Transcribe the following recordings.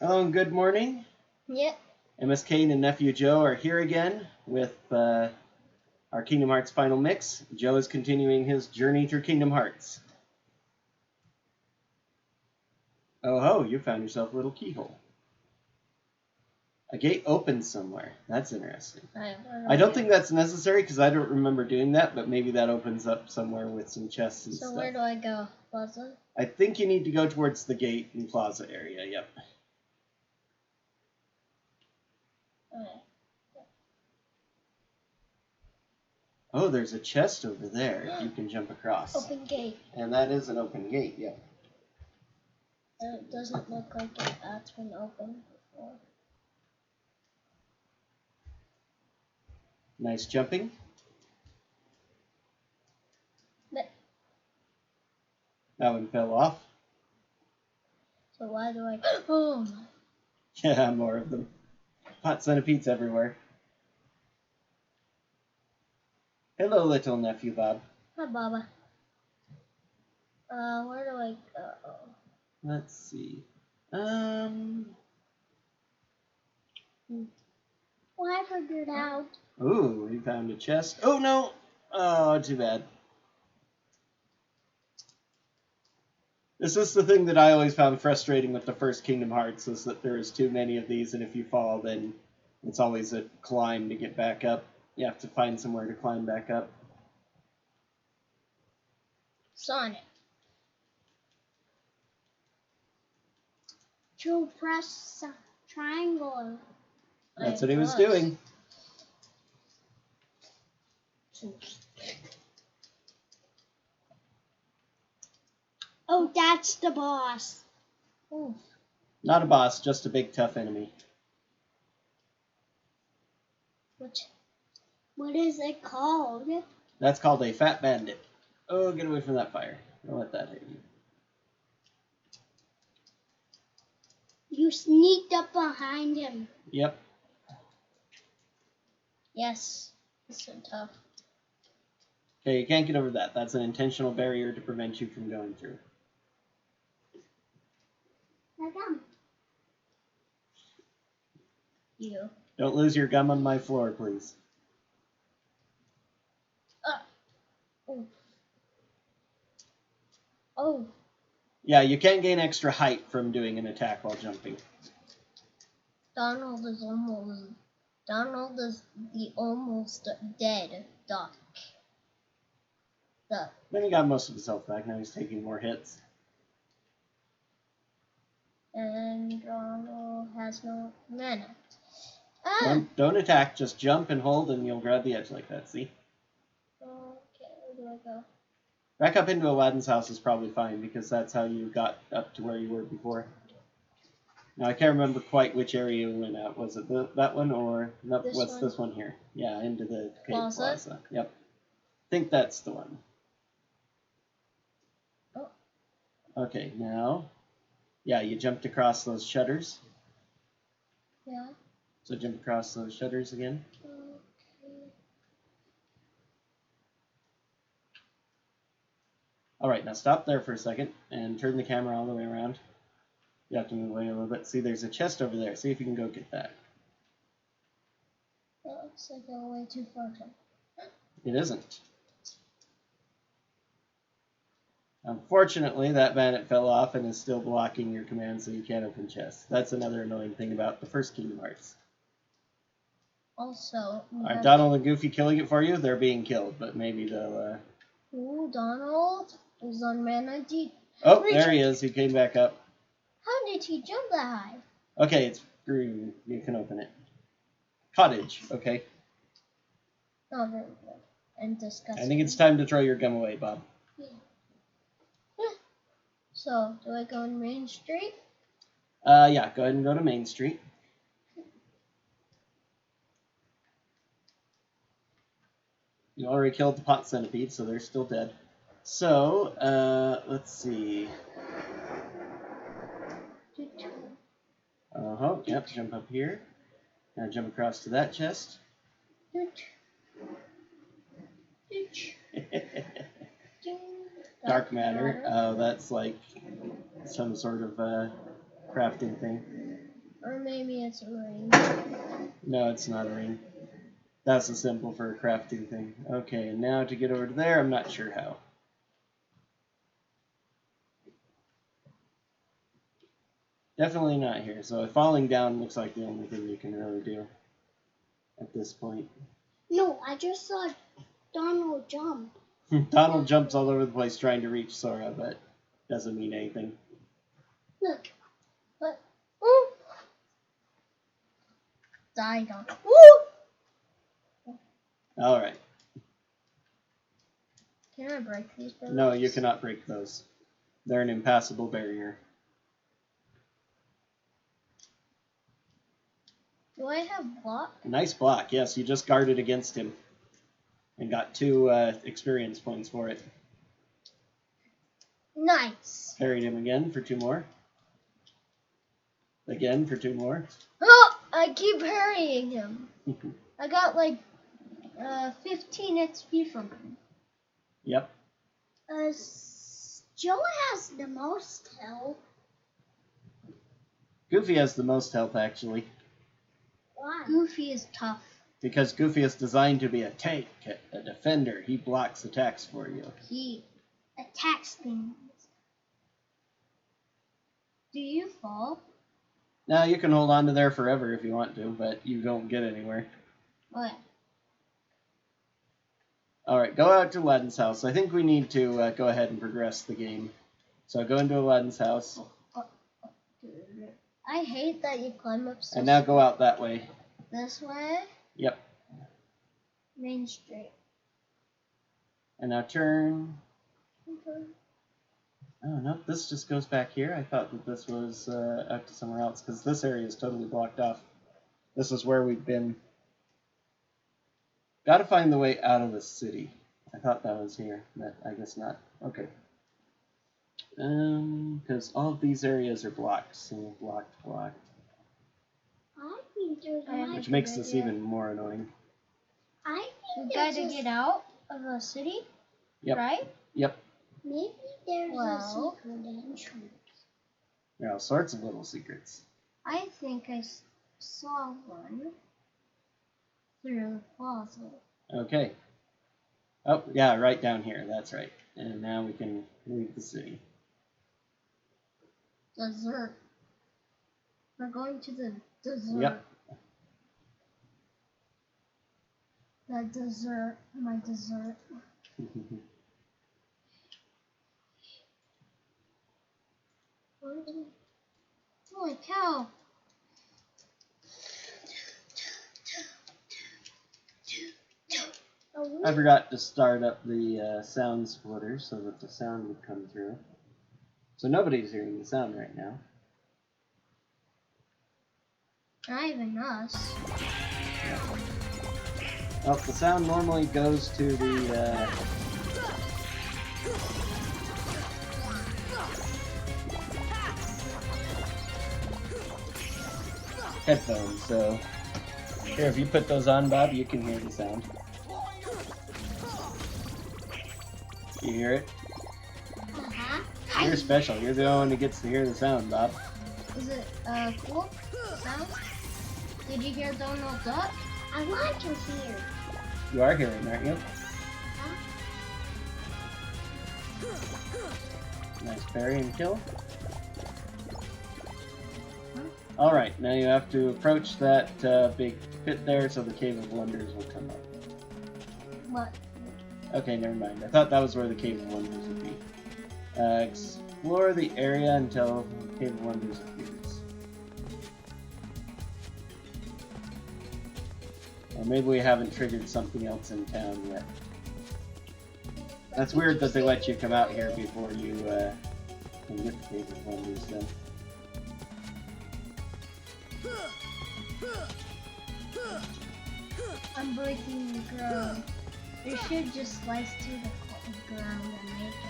Hello and good morning. Yep. MSKain and Nephew Joe are here again with our Kingdom Hearts final mix. Joe is continuing his journey through Kingdom Hearts. Oh ho, you found yourself a little keyhole. A gate opens somewhere. That's interesting. I don't think that's necessary because I don't remember doing that, but maybe that opens up somewhere with some chests and stuff. So where do I go? Plaza? I think you need to go towards the gate and plaza area, yep. Okay. Oh, there's a chest over there you can jump across. Open gate. And that is an open gate, yep. It doesn't look like that's been opened before. Nice jumping. That one fell off. So why do I... Oh! Yeah, more of them. Hot centipedes everywhere. Hello, little nephew Bob. Hi, Baba. Where do I go? Let's see. Well, I figured out. Ooh, we found a chest. Oh, no! Oh, too bad. This is the thing that I always found frustrating with the first Kingdom Hearts, is that there is too many of these, and if you fall, then it's always a climb to get back up. You have to find somewhere to climb back up. Sonic. To press triangle. That's what he was doing. Oh, that's the boss. Ooh. Not a boss, just a big tough enemy. What is it called? That's called a fat bandit. Oh, get away from that fire. Don't let that hit you. You sneaked up behind him. Yep. Yes. It's so tough. Okay, you can't get over that. That's an intentional barrier to prevent you from going through. You. Don't lose your gum on my floor, please. Oh. Oh. Yeah, you can't gain extra height from doing an attack while jumping. Donald is the almost dead duck. Then he got most of his health back. Now he's taking more hits. And Donald has no mana. Don't attack. Just jump and hold, and you'll grab the edge like that. See? Okay, where do I go? Back up into Aladdin's house is probably fine, because that's how you got up to where you were before. Now, I can't remember quite which area you went at. Was it that one, or no, this one here? Yeah, into the cave plaza. Yep. I think that's the one. Oh. Okay, now, yeah, you jumped across those shutters. Yeah. So jump across those shutters again. Okay. All right, now stop there for a second and turn the camera all the way around. You have to move away a little bit. See, there's a chest over there. See if you can go get that. That looks like a way too far. It isn't. Unfortunately, that bandit fell off and is still blocking your command, so you can't open chests. That's another annoying thing about the first Kingdom Hearts. Also, are Donald and Goofy killing it for you? They're being killed, but maybe they'll... Ooh, Donald is on mana D. Oh, there he is. He came back up. How did he jump that high? Okay, it's green. You can open it. Cottage, okay. Oh, very good. And disgusting. I think it's time to throw your gum away, Bob. Yeah. So, do I go on Main Street? Yeah, go ahead and go to Main Street. You already killed the pot centipede, so they're still dead. So, let's see. Yep, jump up here. Now jump across to that chest. Dark matter. Oh, that's like some sort of crafting thing. Or maybe it's a ring. No, it's not a ring. That's a symbol for a crafting thing. Okay, and now to get over to there, I'm not sure how. Definitely not here. So falling down looks like the only thing you can really do at this point. No, I just saw Donald jump. Donald jumps all over the place trying to reach Sora, but doesn't mean anything. Look. But ooh. Died on. Ooh. All right. Can I break these barriers? No, you cannot break those. They're an impassable barrier. Do I have block? Nice block. Yes, you just guarded against him and got 2 experience points for it. Nice. Parried him again for 2 more. Again for 2 more. Oh, I keep parrying him. I got like 15 XP from him. Yep. Joe has the most health. Goofy has the most health, actually. Why? Goofy is tough. Because Goofy is designed to be a tank, a defender. He blocks attacks for you. He attacks things. Do you fall? Now, you can hold on to there forever if you want to, but you don't get anywhere. What? Alright, go out to Aladdin's house. I think we need to go ahead and progress the game. So go into Aladdin's house. I hate that you climb up so And now go out that way. This way? Yep. Main Street. And now turn. Okay. Oh, no, this just goes back here. I thought that this was out to somewhere else, because this area is totally blocked off. This is where we've been. Gotta find the way out of the city. I thought that was here, but I guess not. Okay. Because all of these areas are blocked, so blocked. I think there's Which makes this even more annoying. I think we gotta get out of the city. Yep. Right? Yep. Maybe there's a secret entrance. There are all sorts of little secrets. I think I saw one through the plaza. Okay. Oh, yeah, right down here. That's right. And now we can leave the city. Dessert. We're going to the dessert. Yep. The dessert. My dessert. Holy cow. I forgot to start up the sound splitter so that the sound would come through. So nobody's hearing the sound right now. Not even us. Oh, the sound normally goes to the headphones, so here, if you put those on, Bob, you can hear the sound. You hear it? You're special. You're the only one who gets to hear the sound, Bob. Is it cool sound? Did you hear Donald Duck? I want to hear. You are hearing, aren't you? Nice parry and kill. Alright, now you have to approach that big pit there so the Cave of Wonders will come up. What? Okay, never mind. I thought that was where the Cave of Wonders would be. Explore the area until the Cave of Wonders appears. Or maybe we haven't triggered something else in town yet. That's weird that they let you come out here before you can get the Cave of Wonders done. I'm breaking the ground. You should just slice through the ground and make it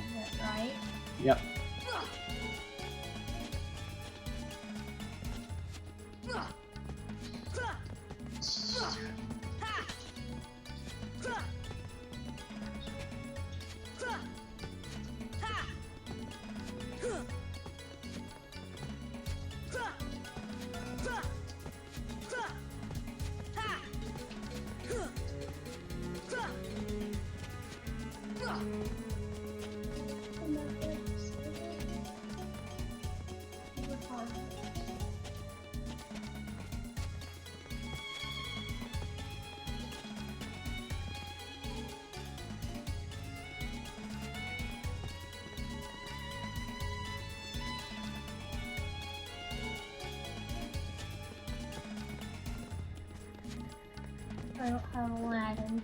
into it, right? Yep. I don't have Aladdin.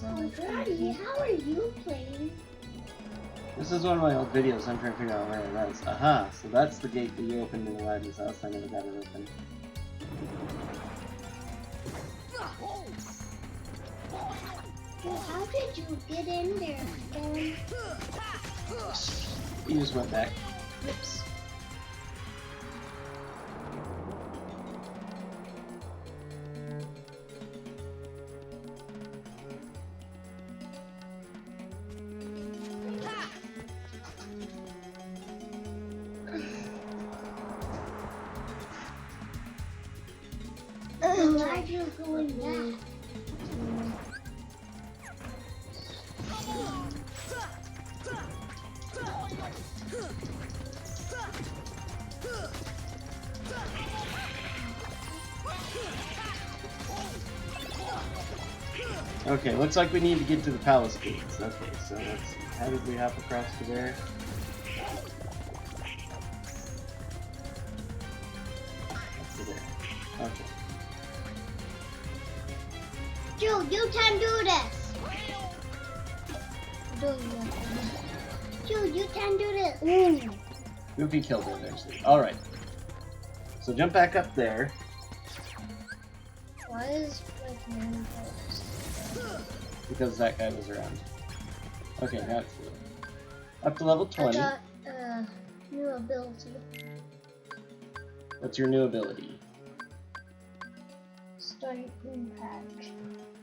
Oh, Daddy, how are you playing? This is one of my old videos. I'm trying to figure out where it was. Aha! So that's the gate that you opened in Aladdin's house. I never got it open. Well, how did you get in there again? You just went back. Oops. Why'd you go in that? Okay, looks like we need to get to the palace gates. Okay, so let's see. How did we hop across to there? Up to there. Okay. Joe, you can do this. Joe, you can do this. Ooh. Goofy killed her there. Alright. So jump back up there. Why is like none Because that guy was around. Okay, now it's up to level 20. I got new ability. What's your new ability? Start impact.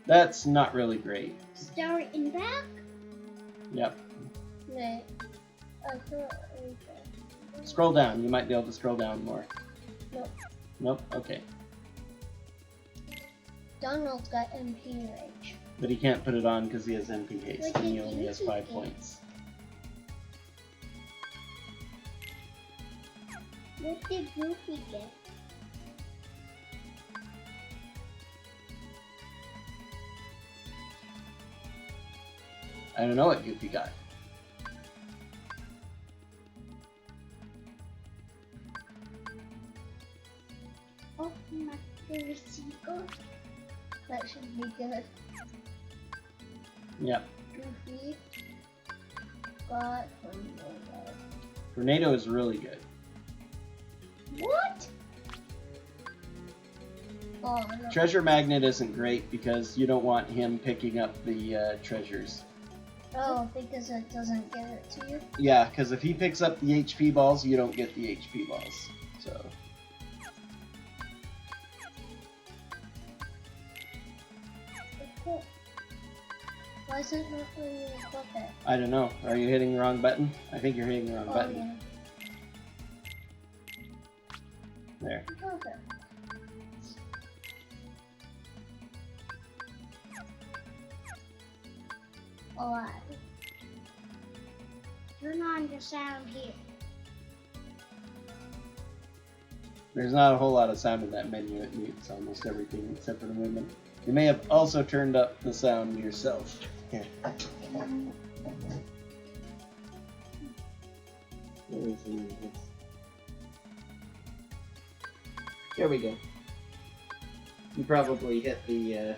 That's not really great. Start in back? Yep. Wait. I thought Scroll down. You might be able to scroll down more. Nope. Nope? Okay. Donald's got MP rage. But he can't put it on because he has MP haste What and he did only has you 5 get? points. What did Goofy get? I don't know what Goofy got. Oh, my favorite seagull. That should be good. Yep. Goofy got Tornado. Tornado is really good. What? Oh, no. Treasure Magnet isn't great because you don't want him picking up the treasures. Oh, because it doesn't give it to you? Yeah, because if he picks up the HP balls, you don't get the HP balls. So. Why is it not letting me equip it? I don't know. Are you hitting the wrong button? I think you're hitting the wrong Oh, button. yeah. There. Okay. Alright. Turn on the sound here. There's not a whole lot of sound in that menu. It mutes almost everything except for the movement. You may have also turned up the sound yourself. Here. Let me see this. There we go. You probably hit the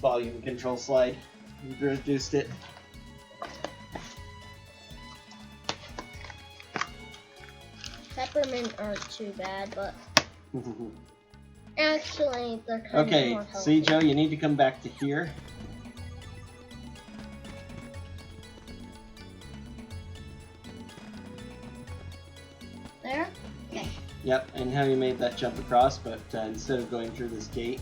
volume control slide. You reduced it. Peppermint aren't too bad, but actually they're kind of Okay, more healthy. see Joe, you need to come back to here. There? Okay. Yep, and how you made that jump across, but instead of going through this gate,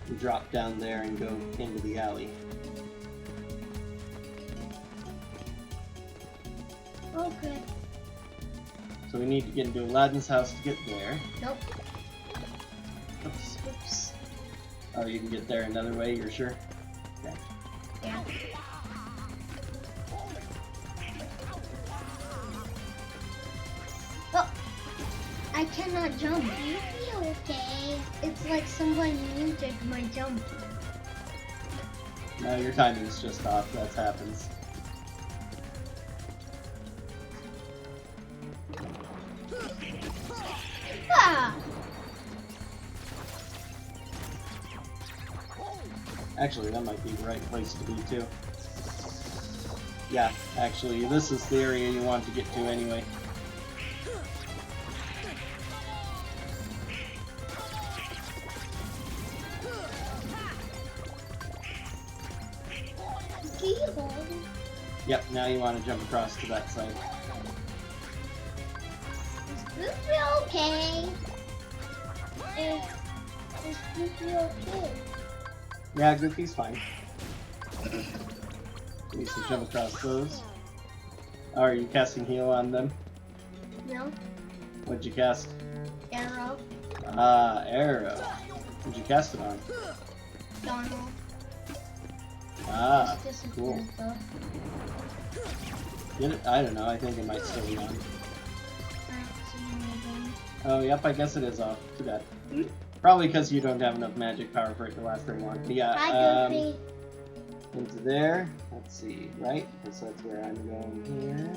you drop down there and go into the alley. Okay. So we need to get into Aladdin's house to get there. Nope. Oops. Oops. Oh, you can get there another way, you're sure? Okay. Yeah. Oh! I cannot jump. You feel okay? It's like somebody muted my jump. No, your timing's just off, that happens. Ah! Actually, that might be the right place to be too. Yeah, actually, this is the area you want to get to anyway. Yep, now you want to jump across to that side. Is Goofy okay? Is Goofy okay? Yeah, Goofy's fine. You need to jump across those. Oh, are you casting heal on them? No. What'd you cast? Arrow. Ah, arrow. What'd you cast it on? Donald. Ah, Just cool. though. Did it? I don't know, I think it might still be on. Alright, so you need Oh, yep, I guess it is off. Too bad. Hmm? Probably because you don't have enough magic power for it to last very long. But yeah, Hi, Goofy. into there. Let's see, right? Because that's where I'm going here.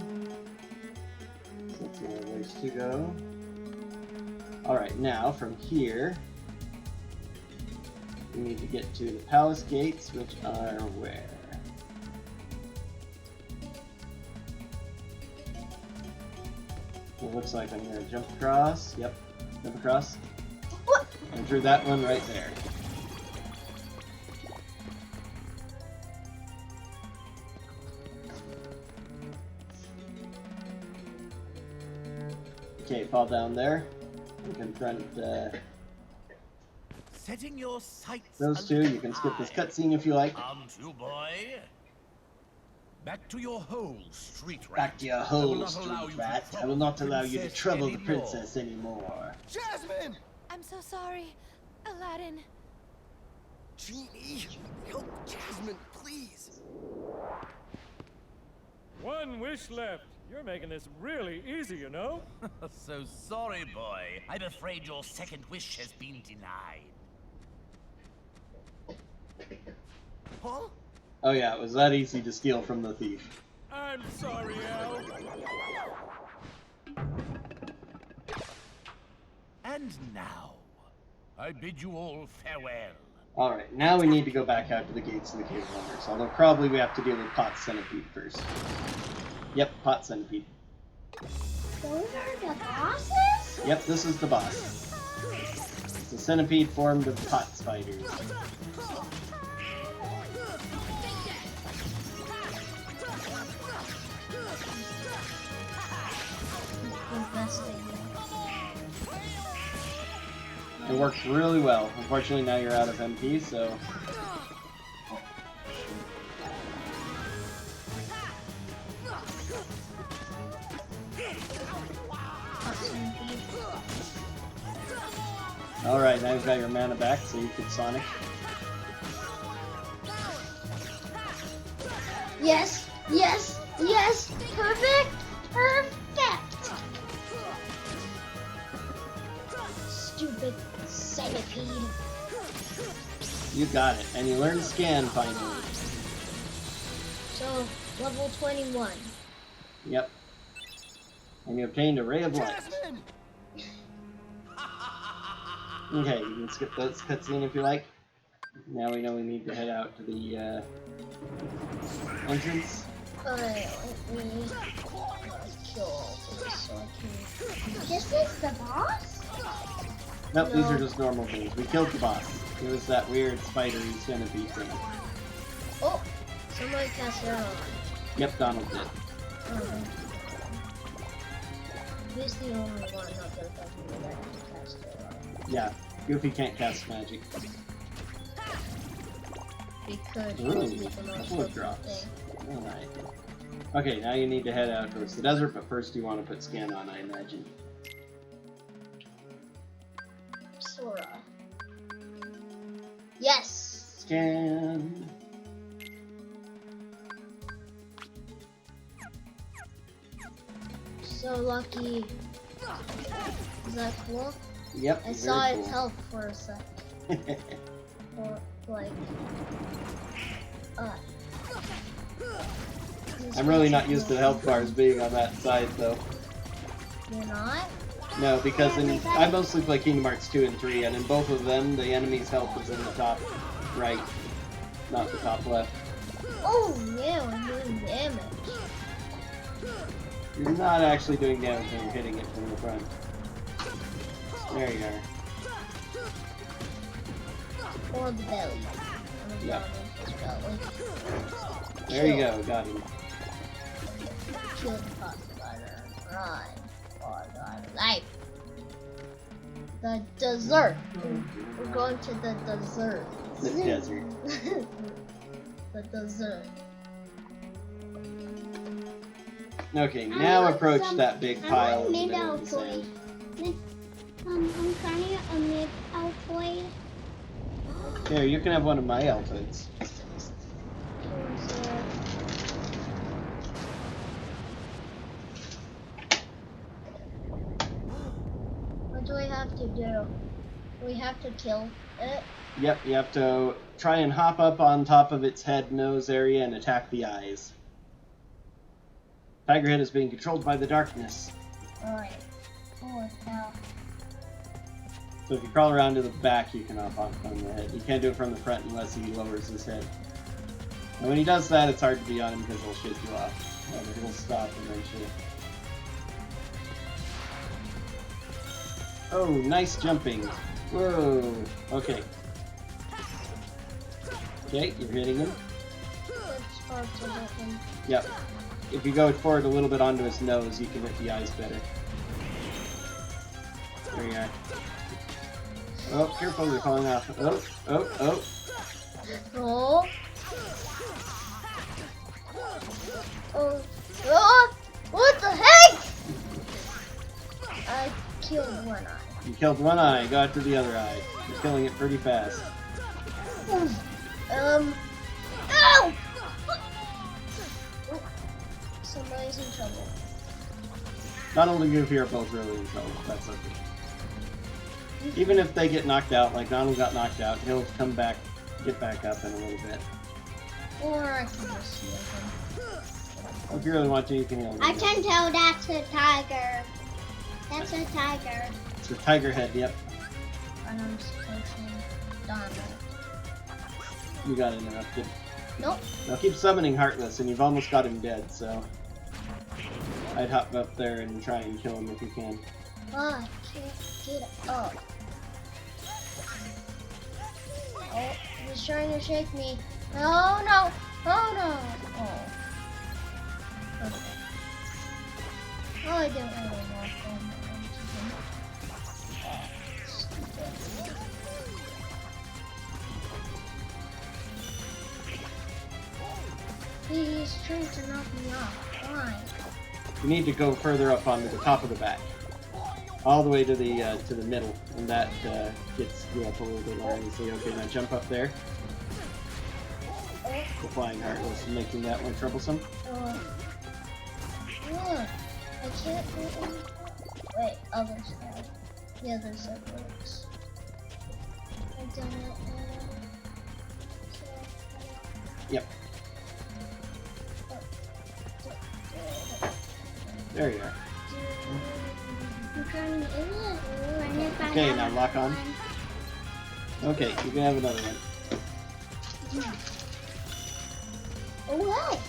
So that's the only ways to go. Alright, now from here, we need to get to the palace gates, which are where? It looks like I'm going to jump across. Yep, jump across. What? And through that one right there. Okay, fall down there and confront Setting your sights those two. You can skip this cutscene if you like. Come to, boy. Back to your hole, street rat. Back to your I will hole, not allow street you to rat. I trouble will not the allow you to princess trouble the anymore. princess anymore. Jasmine! I'm so sorry, Aladdin. Genie, help Jasmine, please. One wish left. You're making this really easy, you know? So sorry, boy. I'm afraid your second wish has been denied. Huh? Oh yeah, it was that easy to steal from the thief. I'm sorry, Al. And now, I bid you all farewell. Alright, now we need to go back out to the gates of the Cave of Wonders, although probably we have to deal with Pot Centipede first. Yep, Pot Centipede. Those are the bosses? Yep, this is the boss. It's a centipede formed of pot spiders. It works really well. Unfortunately, now you're out of MP, so... Alright, now you've got your mana back, so you can Sonic. Yes, yes, yes! Perfect! Perfect! Stupid centipede. You got it, and you learn Scan finally. So, level 21. Yep. And you obtained a Ray of Light. Jasmine! Okay, you can skip this cutscene if you like. Now we know we need to head out to the entrance. Alright, let me kill all these so I can... This is the boss? Nope, these No. are just normal things. We killed the boss. It was that weird spidery centipede thing. Oh! Somebody cast it on. Yep, Donald did. He's the only one not gonna touch me that can cast it on. Yeah, Goofy can't cast magic. Because Ooh, he's the most couple of potent drops. thing. Alright. Okay, now you need to head out towards the desert, but first you want to put Scan on, I imagine. Sora. Yes! Scan! So lucky. Is that cool? Yep, I very saw cool. its health for a sec. Or, like... I'm really not used to the health bars being on that side, though. You're not? No, because I mostly play Kingdom Hearts 2 and 3, and in both of them, the enemy's health is in the top right. not the top left. Oh yeah, we're doing damage. You're not actually doing damage when you're hitting it from the front. There you are. Or the belly. Yep. Belly. There you go, got him. Kill the boss spider. Run for your life. The dessert. We're going to the dessert. The desert. The dessert. Okay, now want approach some- that big I pile want in the middle mid-out of the sand. toy. I'm trying a mid-out toy. Here, you can have one of my Altoids. What do we have to do? We have to kill it. Yep, you have to try and hop up on top of its head, nose area, and attack the eyes. Tigerhead is being controlled by the darkness. Alright. Oh, now. So if you crawl around to the back, you can hop on the head. You can't do it from the front unless he lowers his head. And when he does that, it's hard to be on him because he'll shake you off. But he'll stop eventually. Oh, nice jumping. Whoa. Okay. Okay, you're hitting him. It's hard to hit him. Yep. If you go forward a little bit onto his nose, you can hit the eyes better. There you are. Oh, careful, they're falling off. Oh, oh, oh. Oh. Oh. Oh. What the heck? I killed one eye. You killed one eye, go after the other eye. You're killing it pretty fast. Ow! Somebody's in trouble. Donald and Goofy are both really in trouble. That's okay. Even if they get knocked out, like Donald got knocked out, he'll come back, get back up in a little bit. Or I can just heal him. If you really want to, you can heal him. I can tell that's a tiger. That's a tiger. It's a tiger head, yep. And I'm pushing Donald. You got it enough. Good. Nope. Now keep summoning Heartless, and you've almost got him dead, so I'd hop up there and try and kill him if you can. Oh, I can't get up. Oh, he's trying to shake me. Oh no! Oh no! Oh. Okay. Oh, I didn't really want him. He's trying to knock me off. Why? You need to go further up onto the top of the back, all the way to the middle, and that gets you up a little bit more easily. Okay, now jump up there. The flying Heartless, making that one troublesome. Look, I can't go any. Wait, other side. The other side works. I've done it. Yep. There you are. I'm trying to run it back Okay, out. now lock on. Okay, you can have another one. Oh, wow.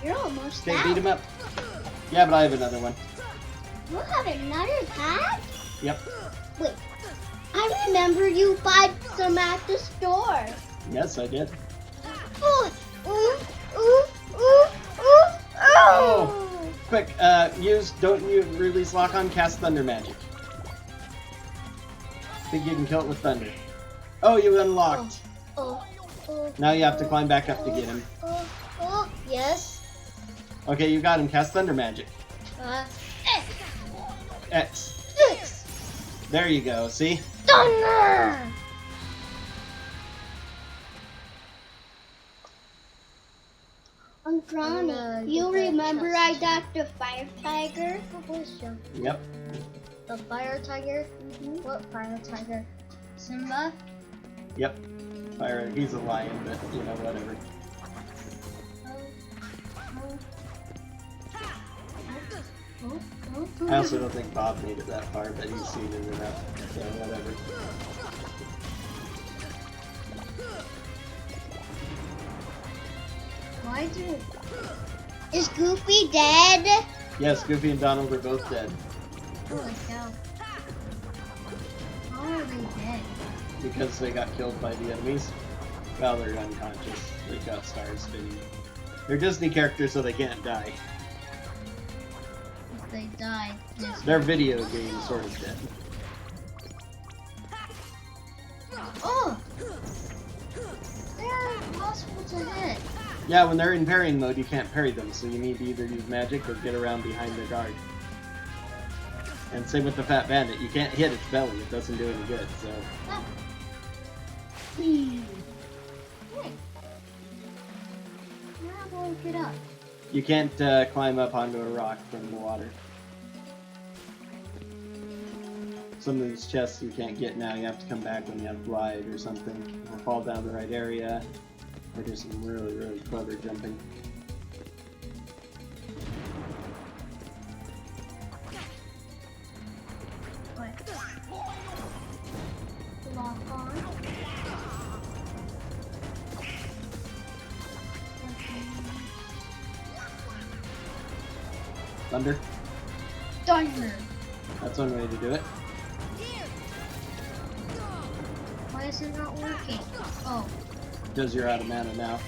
You're almost Okay, out. beat him up. Yeah, but I have another one. You have another tag? Yep. Wait. I remember you bought some at the store. Yes, I did. Oh, ooh, ooh, ooh, ooh, Oh! Quick, don't you release lock on, cast Thunder Magic. Think you can kill it with Thunder. Oh, you unlocked. Oh. Now you have to climb back up to get him. Oh, yes. Okay, you got him. Cast Thunder Magic. X. X. There you go, see? Thunder! Granny, you remember I got the fire tiger? Yep. The fire tiger? What fire tiger? Simba? Yep. Fire. He's a lion, but you know, whatever. I also don't think Bob made it that far, but he's seen it enough, so whatever. Why do? Is Goofy dead? Yes, Goofy and Donald are both dead Holy cow! How are they dead? because they got killed by the enemies. Well, they're unconscious. They've got stars spinning. They're Disney characters, so they can't die. If they die, this. Their video game is sort of dead. Oh! They're impossible to hit. Yeah, when they're in parrying mode, you can't parry them, so you need to either use magic or get around behind their guard. And same with the Fat Bandit. You can't hit its belly. It doesn't do any good, so... Hey. How do I get up? You can't climb up onto a rock from the water. Some of these chests you can't get now. You have to come back when you have glide or something. Or fall down the right area. Or do some really, really clever jumping. What? Lock on. Thunder? Thunder. That's one way to do it. Why is it not working? Oh, Because you're out of mana now.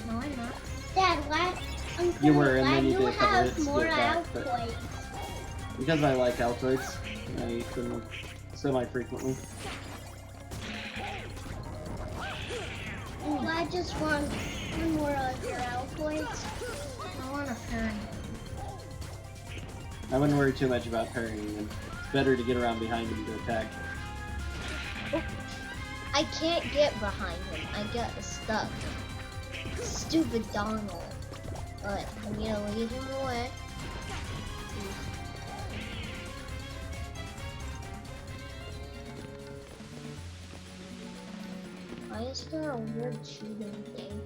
no, I'm not. Dad, why? You were, and why then you do did a couple have hits to more get back, but- Altoids? Because I like Altoids, I eat them semi-frequently. Well, I just want one more of your Altoids. I want a parry. I wouldn't worry too much about parrying them. It's better to get around behind him to attack. I can't get behind him. I get stuck. Stupid Donald. But I'm gonna lead him away. Why is there a weird shooting thing?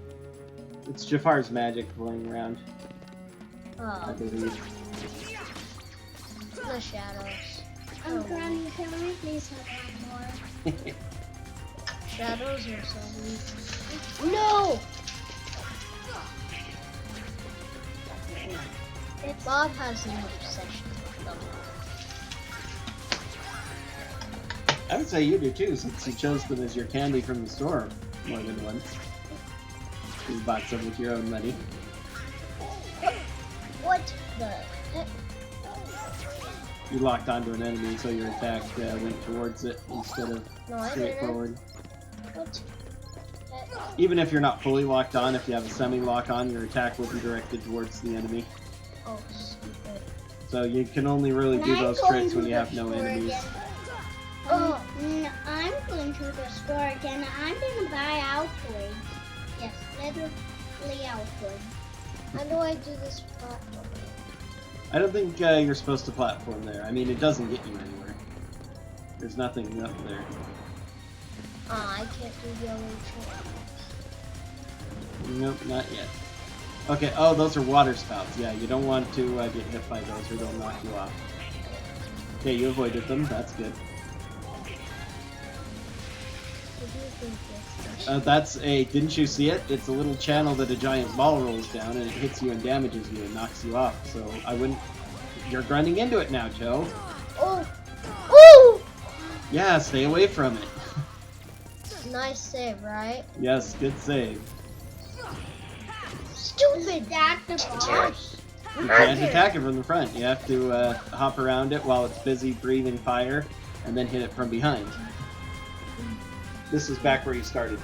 It's Jafar's magic playing around, I Oh, believe. the shadows. Granny, can we please have one more? Shadows are so weak. No! Bob has an obsession with them. I would say you do too, since you chose them as your candy from the store more than once. You bought some with your own money. What the heck? You locked onto an enemy, so your attack went towards it instead of No, I straight didn't. forward. What? Even if you're not fully locked on, if you have a semi-lock on, your attack will be directed towards the enemy. Oh, stupid. So you can only really do those tricks when you have no enemies. Oh, I'm going to the store again. I'm going to buy Altoids. Yes, literally Altoids. how do I do this platform? I don't think you're supposed to platform there. I mean, it doesn't get you anywhere. There's nothing up there. I can't do yellow tricks. Nope, not yet. Okay, oh, those are water spouts. Yeah, you don't want to get hit by those or they'll knock you off. Okay, you avoided them. That's good. What do you think this is? That's a... Didn't you see it? It's a little channel that a giant ball rolls down and it hits you and damages you and knocks you off. So I wouldn't... You're grinding into it now, Joe. Oh! Ooh! Yeah, stay away from it. Nice save, right? Yes, good save. Stupid! Stack the boss. You can't attack it from the front. You have to hop around it while it's busy breathing fire and then hit it from behind. This is back where you started.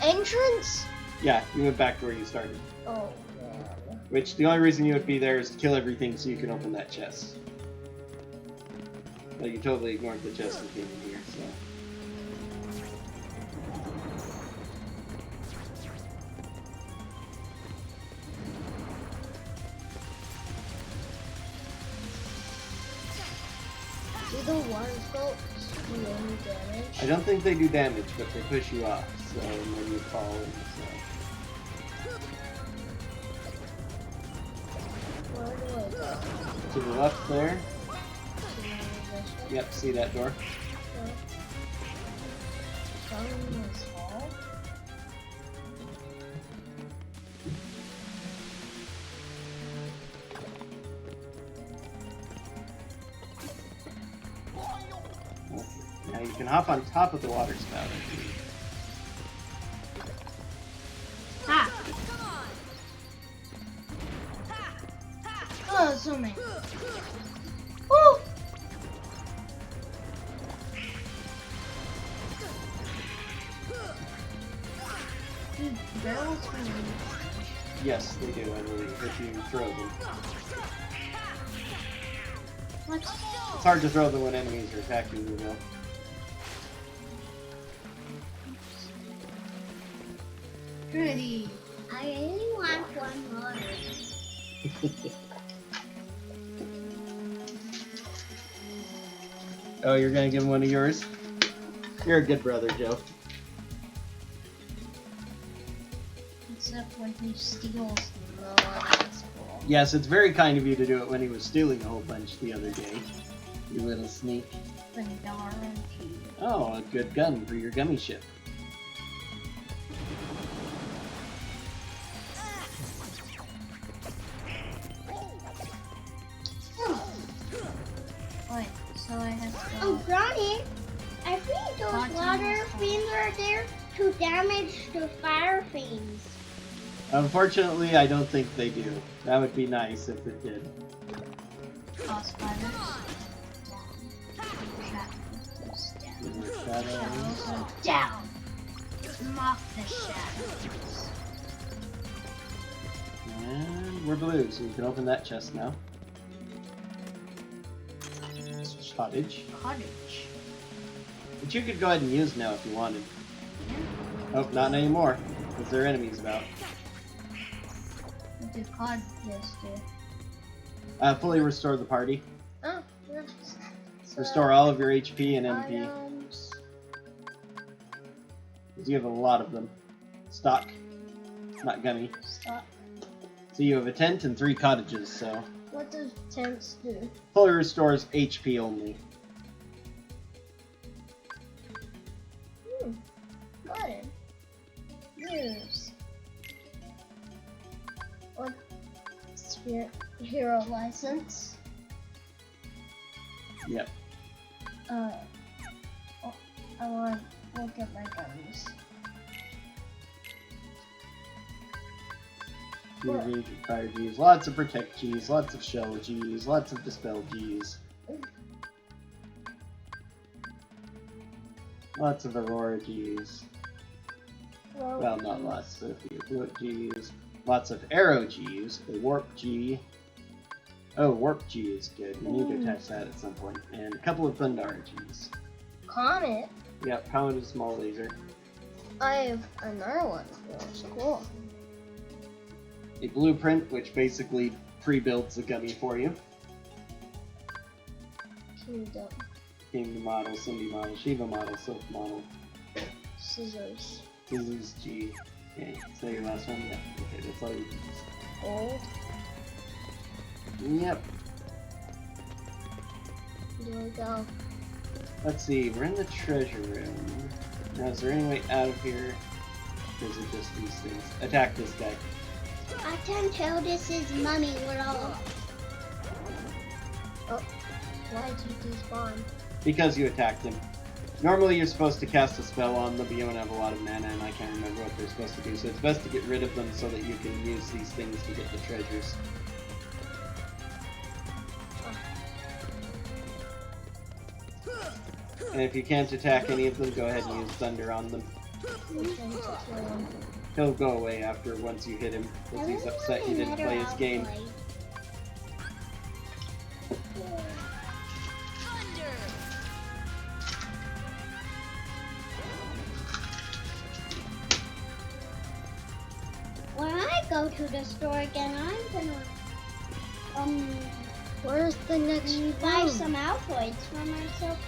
Entrance? Yeah, you went back to where you started. Oh, man. Which, the only reason you would be there is to kill everything so you can open that chest. But you totally ignored the chest that came in here, so... Do the water spouts do any damage? I don't think they do damage, but they push you off, so and then you fall in, Where do I go? so... To the left there. To this Yep, see that door? one? Down in this hall? You can hop on top of the water spout. Ha! Oh, so many. Oh! Dude, barrels really. Yes, they do, I believe, if you throw them. What? It's hard to throw them when enemies are attacking you, though. Pretty. I really want one more. Oh, you're gonna give him one of yours? You're a good brother, Joe. Except when he steals the that's cool. Yes, it's very kind of you to do it when he was stealing a whole bunch the other day. You little sneak. Oh, a good gun for your gummy ship. Wait, so I have to go. Oh, Granny, I think those Cotton water is fiends are there to damage the fire fiends. Unfortunately, I don't think they do. That would be nice if it did. Boss fighters. Shadows are down. Mock the shadows. And we're blue, so you can open that chest now. Cottage. Cottage. Which you could go ahead and use now if you wanted. Oh, not anymore, because there are enemies about. What did cottages do? Fully restore the party. Oh, yes. So, Restore all of your HP and MP. items. Because you have a lot of them. Stock. Not gummy. Stop. So you have a tent and 3 cottages, so... What does tents do? Fully restores HP only. Button. Use. What? Spirit hero license. Yep. Oh, I want to look at my guns. Usually fire Gs. Lots of protect Gs, lots of shell Gs, lots of dispel Gs. Lots of aurora Gs. Well, not lots, but a few. Bullet Gs. Lots of arrow Gs. A warp G. Oh, warp G is good. We need to attach that at some point. And a couple of Thundara Gs. Comet. Yep, Comet is small laser. I have another one. That's cool. A blueprint, which basically pre-builds the gummy for you. Kingdom. Kingdom model, Cindy model, Shiva model, Silk model. Scissors. Scissors G. Okay, so your last one? Yeah, okay, that's all you can use. Gold. Yep. There we go. Let's see, we're in the treasure room. Now, is there any way out of here? Or is it just these things? Attack this guy. I can tell this is Mummy Little. Oh, why did you despawn? Because you attacked him. Normally you're supposed to cast a spell on them, but you don't have a lot of mana, and I can't remember what they're supposed to do, so it's best to get rid of them so that you can use these things to get the treasures. And if you can't attack any of them, go ahead and use Thunder on them. He'll go away after once you hit him, because he's upset he didn't play his game. When I go to the store again, I'm gonna Where's the next buy room? some Altoids for myself.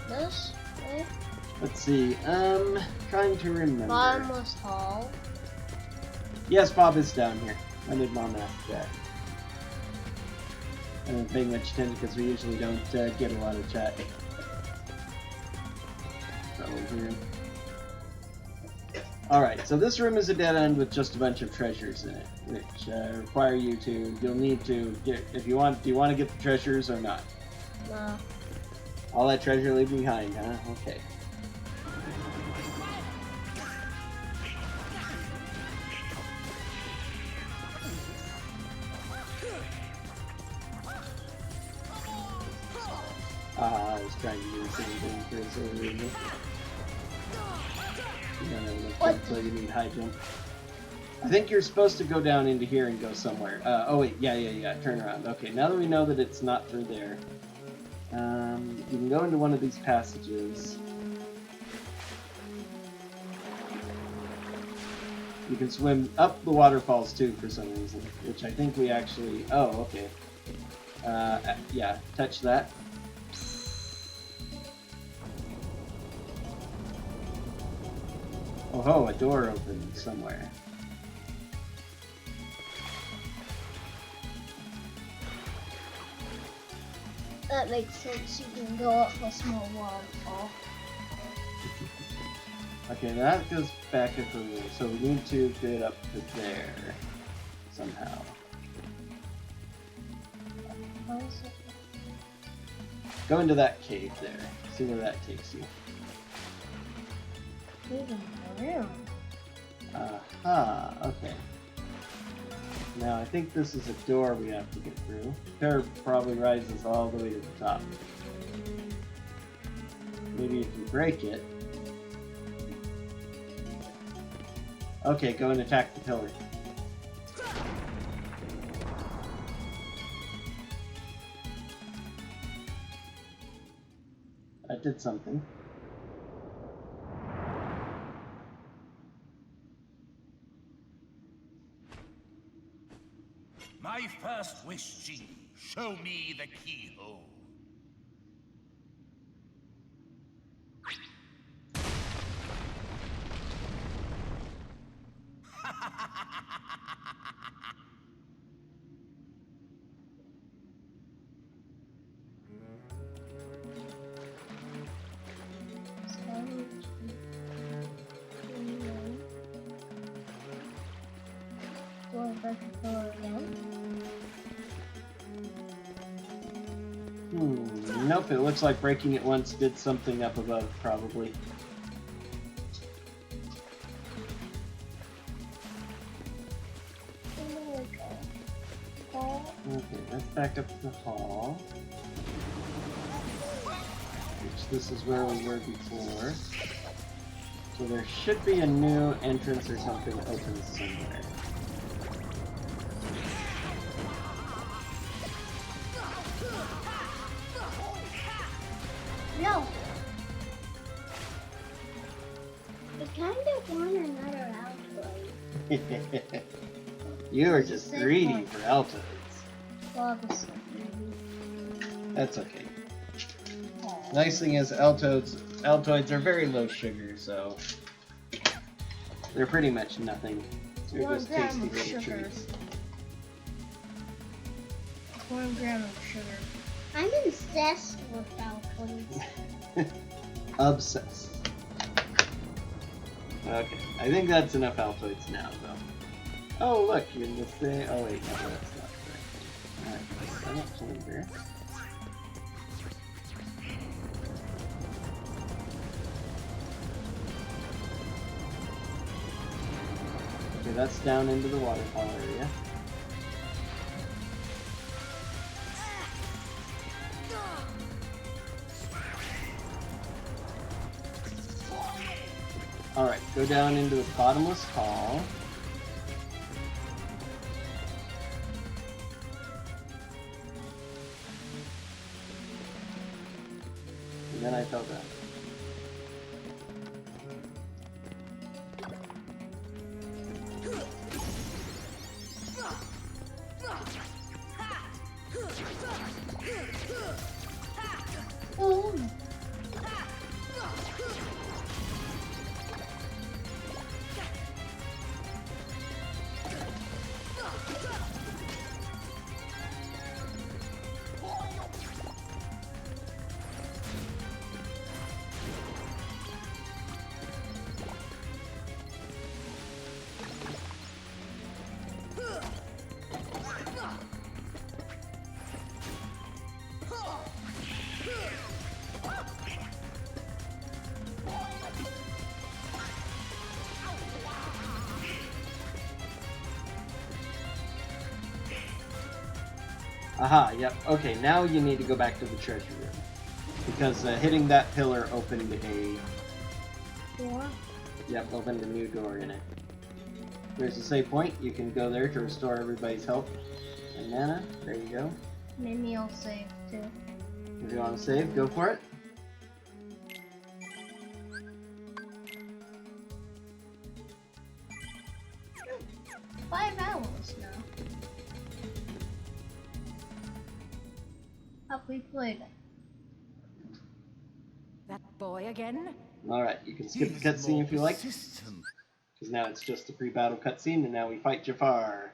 This way? Let's see, trying to remember. Bottomless hall. Yes, Bob is down here. When did Mom ask that? I don't pay much attention because we usually don't get a lot of chat. Alright, so this room is a dead end with just a bunch of treasures in it, which require you to, you'll need to get, if you want, do you want to get the treasures or not? No. All that treasure leave behind, huh? Okay. I was trying to do the same thing for his over here. You don't have enough jump, so you need high jump. I think you're supposed to go down into here and go somewhere. Oh wait, yeah. Turn around. Okay, now that we know that it's not through there, you can go into one of these passages. You can swim up the waterfalls too for some reason, which I think we actually... Oh, okay. Yeah, touch that. Oh ho, a door opened somewhere. That makes sense. You can go up a small waterfall. Okay, that goes back up a little, so we need to get up to there somehow. Go into that cave there. See where that takes you. Aha, okay. Now I think this is a door we have to get through. The curve probably rises all the way to the top. Maybe if you break it. Okay, go and attack the pillar. That did something. My first wish, genie. Show me the keyhole. Nope, it looks like breaking it once did something up above, probably. Okay, let's back up to the hall. Which this is where we were before. So there should be a new entrance or something open somewhere. No. I kind of want another Altoid. You are just greedy for Altoids. That's okay. Nice thing is Altoids are very low sugar, so they're pretty much nothing. They're just tasty little treats. 1 gram of sugar. I'm obsessed with Altoids. Obsessed. Okay, I think that's enough Altoids now, though. Oh, look, you're in the thing. Oh, wait, no, that's not correct. Alright, sign up chamber. Okay, that's down into the waterfall area. Alright, go down into the bottomless hall. And then I fell down. Oh. Aha, yep. Okay, now you need to go back to the treasure room. Because hitting that pillar opened a... Door? Yep, opened a new door in it. There's a save point. You can go there to restore everybody's health and mana. There you go. Maybe I'll save too. If you want to save, go for it. Five hours now. Have we played it? That boy again? Alright, you can skip the cutscene if you like. Persistent. Because now it's just a pre-battle cutscene, and now we fight Jafar.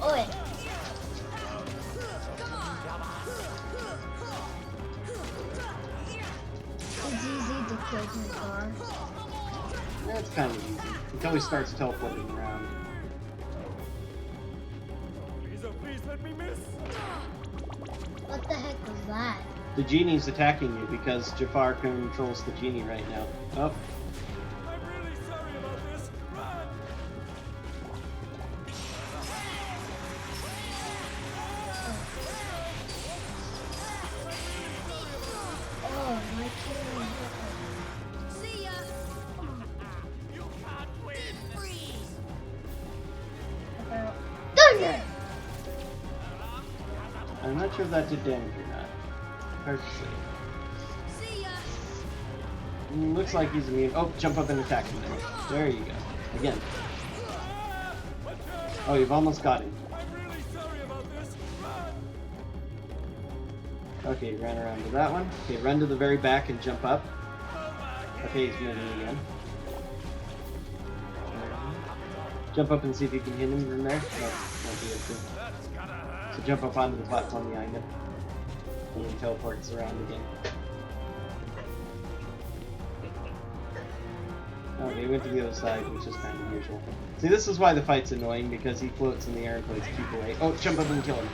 Oi! It's easy to kill Jafar. Yeah, it's kind of easy. Until he starts teleporting around. Please, oh please, let me miss. What the heck was that? The genie's attacking you because Jafar controls the genie right now. Oh, I'm really sorry about this. Run! Oh, my camera. See ya! You can't win. Freeze! Dang it! I'm not sure if that did damage or not. Hard to say. See ya! Looks like he's immune. Oh, jump up and attack him then. There you go. Again. Oh, you've almost got him. I'm really sorry about this. Run! Okay, ran around to that one. Okay, run to the very back and jump up. Okay, he's moving again. Jump up and see if you can hit him from there. No, won't be able to. That's gotta hurt. So jump up onto the platform behind him. And he teleports around again. Oh, he went to the other side, which is kind of usual. See, this is why the fight's annoying, because he floats in the air and plays keep away. Oh, jump up and kill him.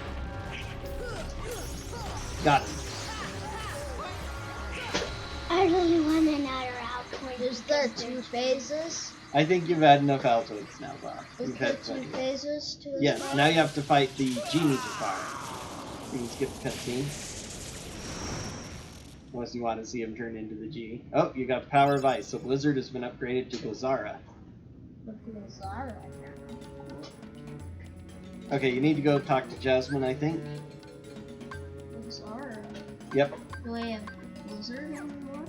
Got him. I really want another outpoint. Is there 2 phases? I think you've had enough Altoids now, Bob. Is You've there had 2 plenty. phases to this? Yes, fight? now you have to fight the Genie Jafar. You can skip the cutscene. Unless you want to see him turn into the Genie. Oh, you got Power of Ice, so Blizzard has been upgraded to Blizzara. Look at Zara now. Okay, you need to go talk to Jasmine, I think. Zara. Yep. Do I have Blizzard anymore?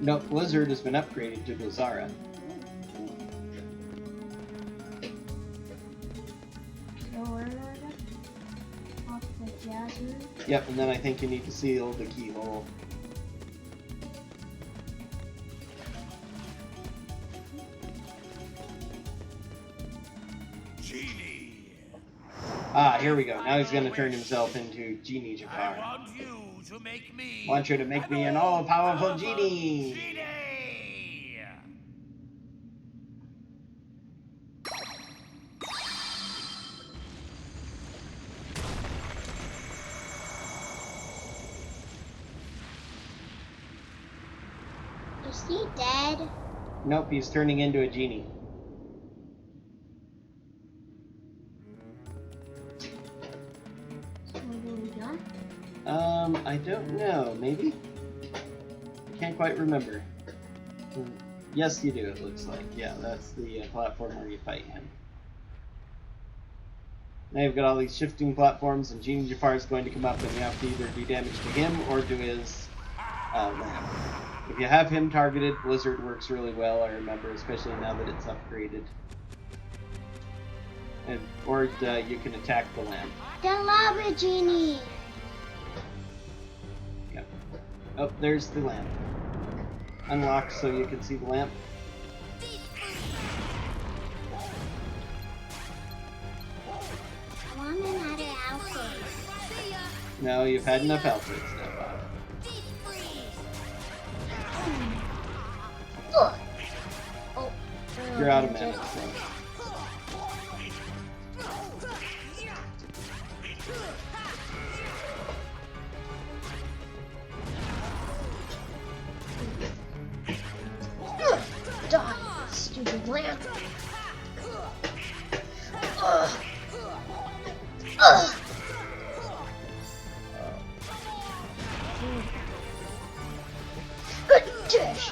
No, Blizzard has been upgraded to Blizzara. So where do I go? Talk to Jasmine. Yep, and then I think you need to seal the keyhole. Genie. Ah, here we go. Now he's going to turn himself into Genie I Jafar. want you to make me. Want you to make me an all-powerful Genie! Genie. Is he dead? Nope, he's turning into a Genie. So what do we got? I don't know. Maybe? I can't quite remember. Yes, you do, it looks like. Yeah, that's the platform where you fight him. Now you've got all these shifting platforms, and Genie Jafar is going to come up, and you have to either do damage to him or to his lamp. If you have him targeted, Blizzard works really well, I remember, especially now that it's upgraded. And, or you can attack the lamp. The lava genie. Yep. Oh, there's the lamp. Unlocked so you can see the lamp. I want another outfit. No, you've had enough outfits now, Bob. Look! Oh. You're out of mana, so. Die! with your lamp. Good dish.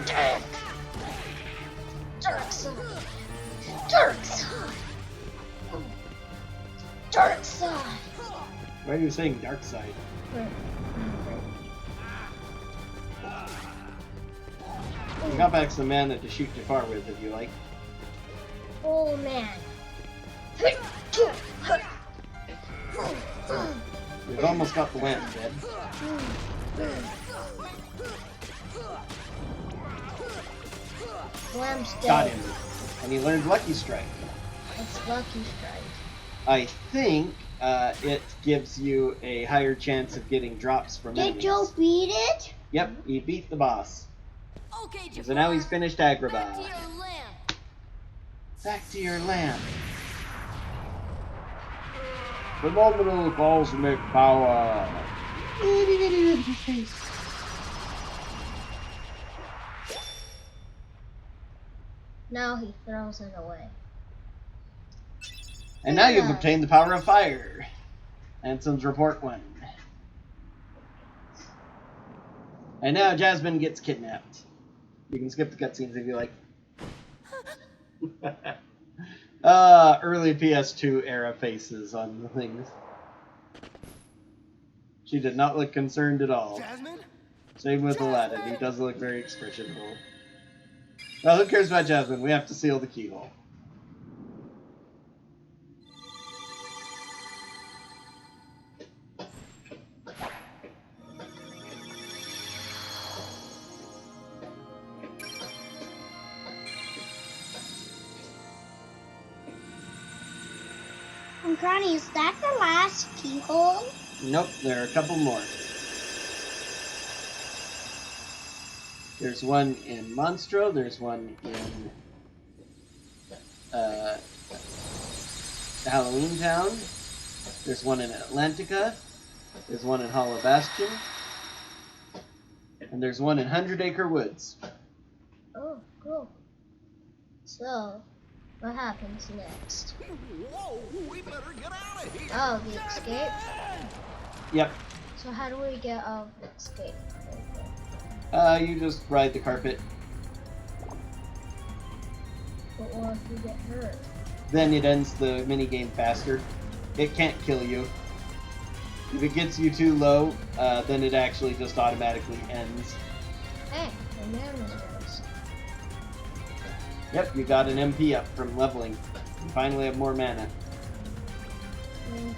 Dark. Dark side. Dark side. Dark side. Why are you saying dark side? You got back some mana to shoot Jafar with if you like. Oh man. We've almost got the lamp dead. Lamb's dead. Got him. And he learned Lucky Strike. It's Lucky Strike. I think it gives you a higher chance of getting drops from Did enemies. Joe beat it? Yep, he beat the boss. Okay, Jafar. So now he's finished Back to Agrabah. your lamp. Back to your lamp. Phenomenal cosmic power. Now he throws it away. And now you've Yeah. obtained the power of fire. Anson's report 1. And now Jasmine gets kidnapped. You can skip the cutscenes if you like. Early PS2 era faces on the things. She did not look concerned at all. Jasmine? Same with Aladdin. He does look very expressionable. Well, who cares about Jasmine? We have to seal the keyhole. And Granny, is that the last keyhole? Nope, there are a couple more. There's one in Monstro, there's one in Halloween Town, there's one in Atlantica, there's one in Hollow Bastion, and there's one in 100 Acre Woods. Oh, cool. So, what happens next? Whoa, we better get out of here. Oh, the escape? Yep, So how do we get out of the escape? you just ride the carpet. But what if we get hurt? Then it ends the minigame faster. It can't kill you. If it gets you too low, then it actually just automatically ends. Hey, the man was rose. Yep, you got an MP up from leveling. You finally have more mana. Thank you.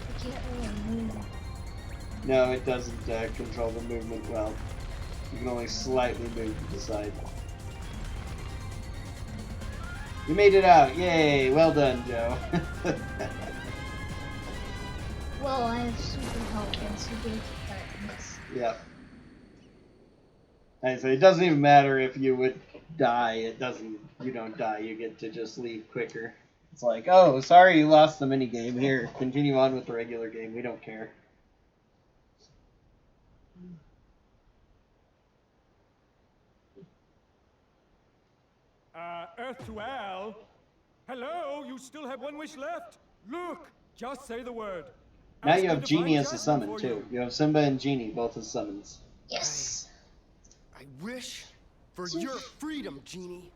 I can't really move. No, it doesn't control the movement well. You can only slightly move to the side. You made it out! Yay! Well done, Joe. Well, I have super help and super buttons. Yep. And so it doesn't even matter if you would die. It doesn't. You don't die. You get to just leave quicker. It's like, oh, sorry you lost the minigame. Here, continue on with the regular game. We don't care. Earth to Al. Hello, you still have one wish left. Look, just say the word. Now Ask you me have to Genie find as a Jasmine summon, for too. You have Simba and Genie both as summons. Yes! I wish for your freedom, Genie.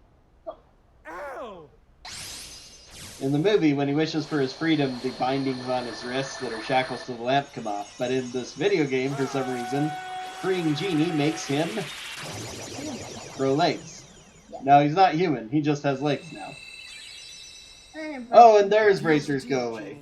Al! In the movie, when he wishes for his freedom, the bindings on his wrists that are shackles to the lamp come off. But in this video game, for some reason, freeing Genie makes him grow legs. Now he's not human, he just has legs now. Oh, and there his bracers go away.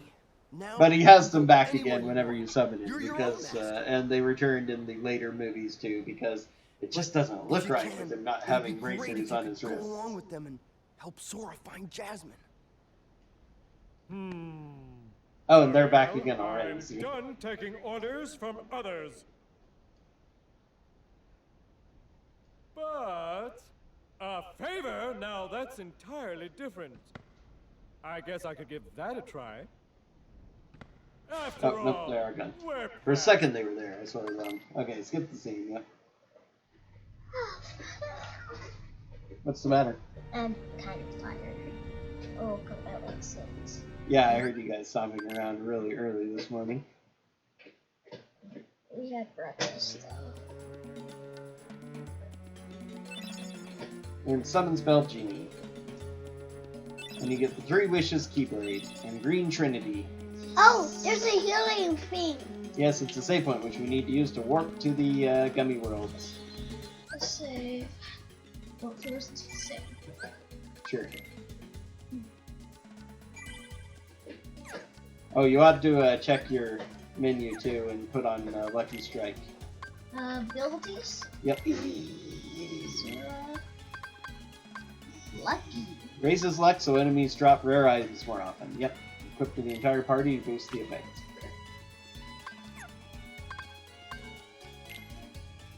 Now But he has them you back can go again anywhere whenever you you want. summon him, You're your because own master. and they returned in the later movies too, because it just doesn't If look you right can, with him not it'd having be great if bracers you on could his go wrists. along with them and help Sora find Jasmine. Oh, and they're back Well, again already. I'm See? done taking orders from others. But a favor, now that's that's entirely different. I guess I could give that a try. After Oh, nope, all, they are gone. we're For a past- second they were there, I swear to God. Okay, skip the scene, yep. What's the matter? I'm kind of tired. Oh, come that like 6. Yeah, I heard you guys stomping around really early this morning. We had breakfast though. And summon spell Genie. And you get the 3 Wishes Keyblade and Green Trinity. Oh, there's a healing thing. Yes, it's a save point which we need to use to warp to the Gummy Worlds. Let's save. Well, first save. Sure. Oh, you ought to check your menu too and put on Lucky Strike. Abilities? Yep. 0. Lucky. Raises luck so enemies drop rare items more often. Yep. Equipped to the entire party to boost the effect.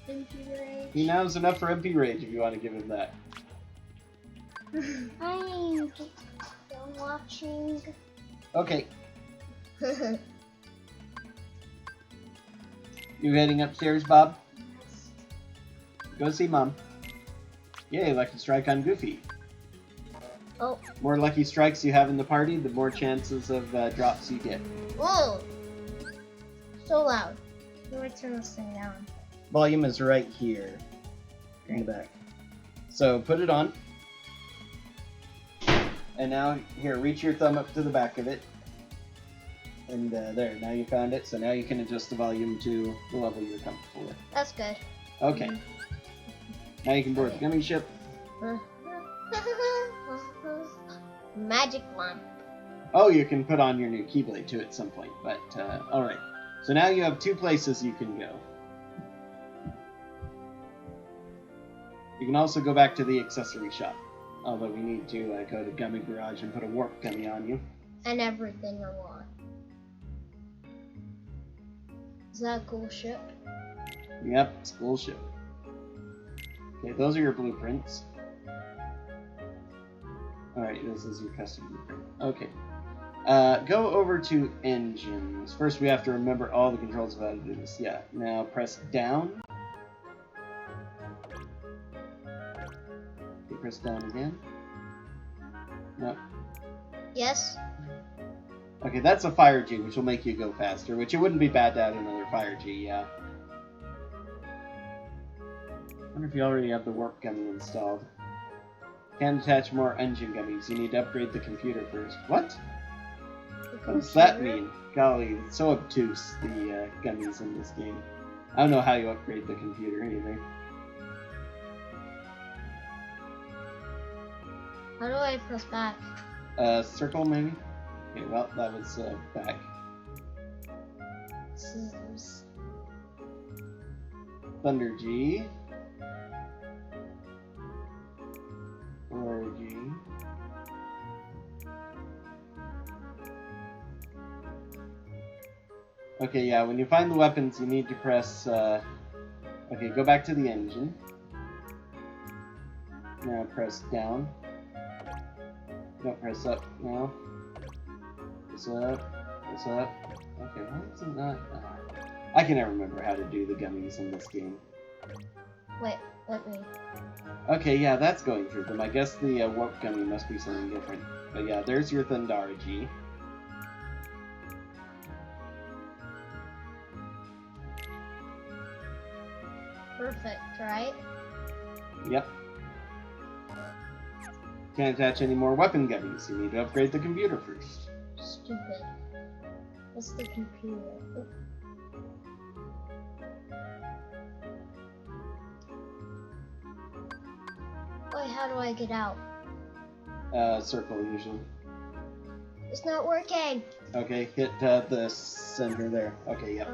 MP Rage. He now has enough for MP Rage if you want to give him that. I'm done watching. Okay. You heading upstairs, Bob? Go see Mom. Yay, Lucky Strike on Goofy. Oh. More Lucky Strikes you have in the party, the more chances of drops you get. Whoa! So loud. I'm gonna turn this thing down. Volume is right here. In the back. So put it on. And now, here, reach your thumb up to the back of it. And there, now you found it, so now you can adjust the volume to the level you're comfortable with. That's good. Okay. Now you can board the gummy ship. Magic lamp. Oh, you can put on your new Keyblade too at some point, but alright. So now you have 2 places you can go. You can also go back to the accessory shop. Although we need to go to Gummy Garage and put a warp gummy on you. And everything I want. Is that a cool ship? Yep, it's a cool ship. Okay, those are your blueprints. Alright, this is your custom blueprint. Okay. Go over to engines. First we have to remember all the controls of how to do this. Yeah, now press down. Okay, press down again. Nope. Yes. Okay, that's a fire G, which will make you go faster, which it wouldn't be bad to add another fire G, yeah. I wonder if you already have the warp gummy installed. Can't attach more engine gummies. You need to upgrade the computer first. What? What does that mean? Golly, it's so obtuse, the gummies in this game. I don't know how you upgrade the computer either. How do I press back? Circle maybe? Okay, well, that was back. Scissors. Thunder G. Roar G. Okay, yeah, when you find the weapons, you need to press, okay, go back to the engine. Now press down. No, press up now. Press up. Press up. Okay, why is it not? I can never remember how to do the gummies in this game. Wait, let me. Okay, yeah, that's going through them. I guess the warp gummy must be something different. But yeah, there's your Thundara G. Perfect, right? Yep. Can't attach any more weapon gummies. You need to upgrade the computer first. Stupid. What's the computer? Oh. Wait, how do I get out? Circle usually. It's not working. Okay, hit the center there. Okay, yep.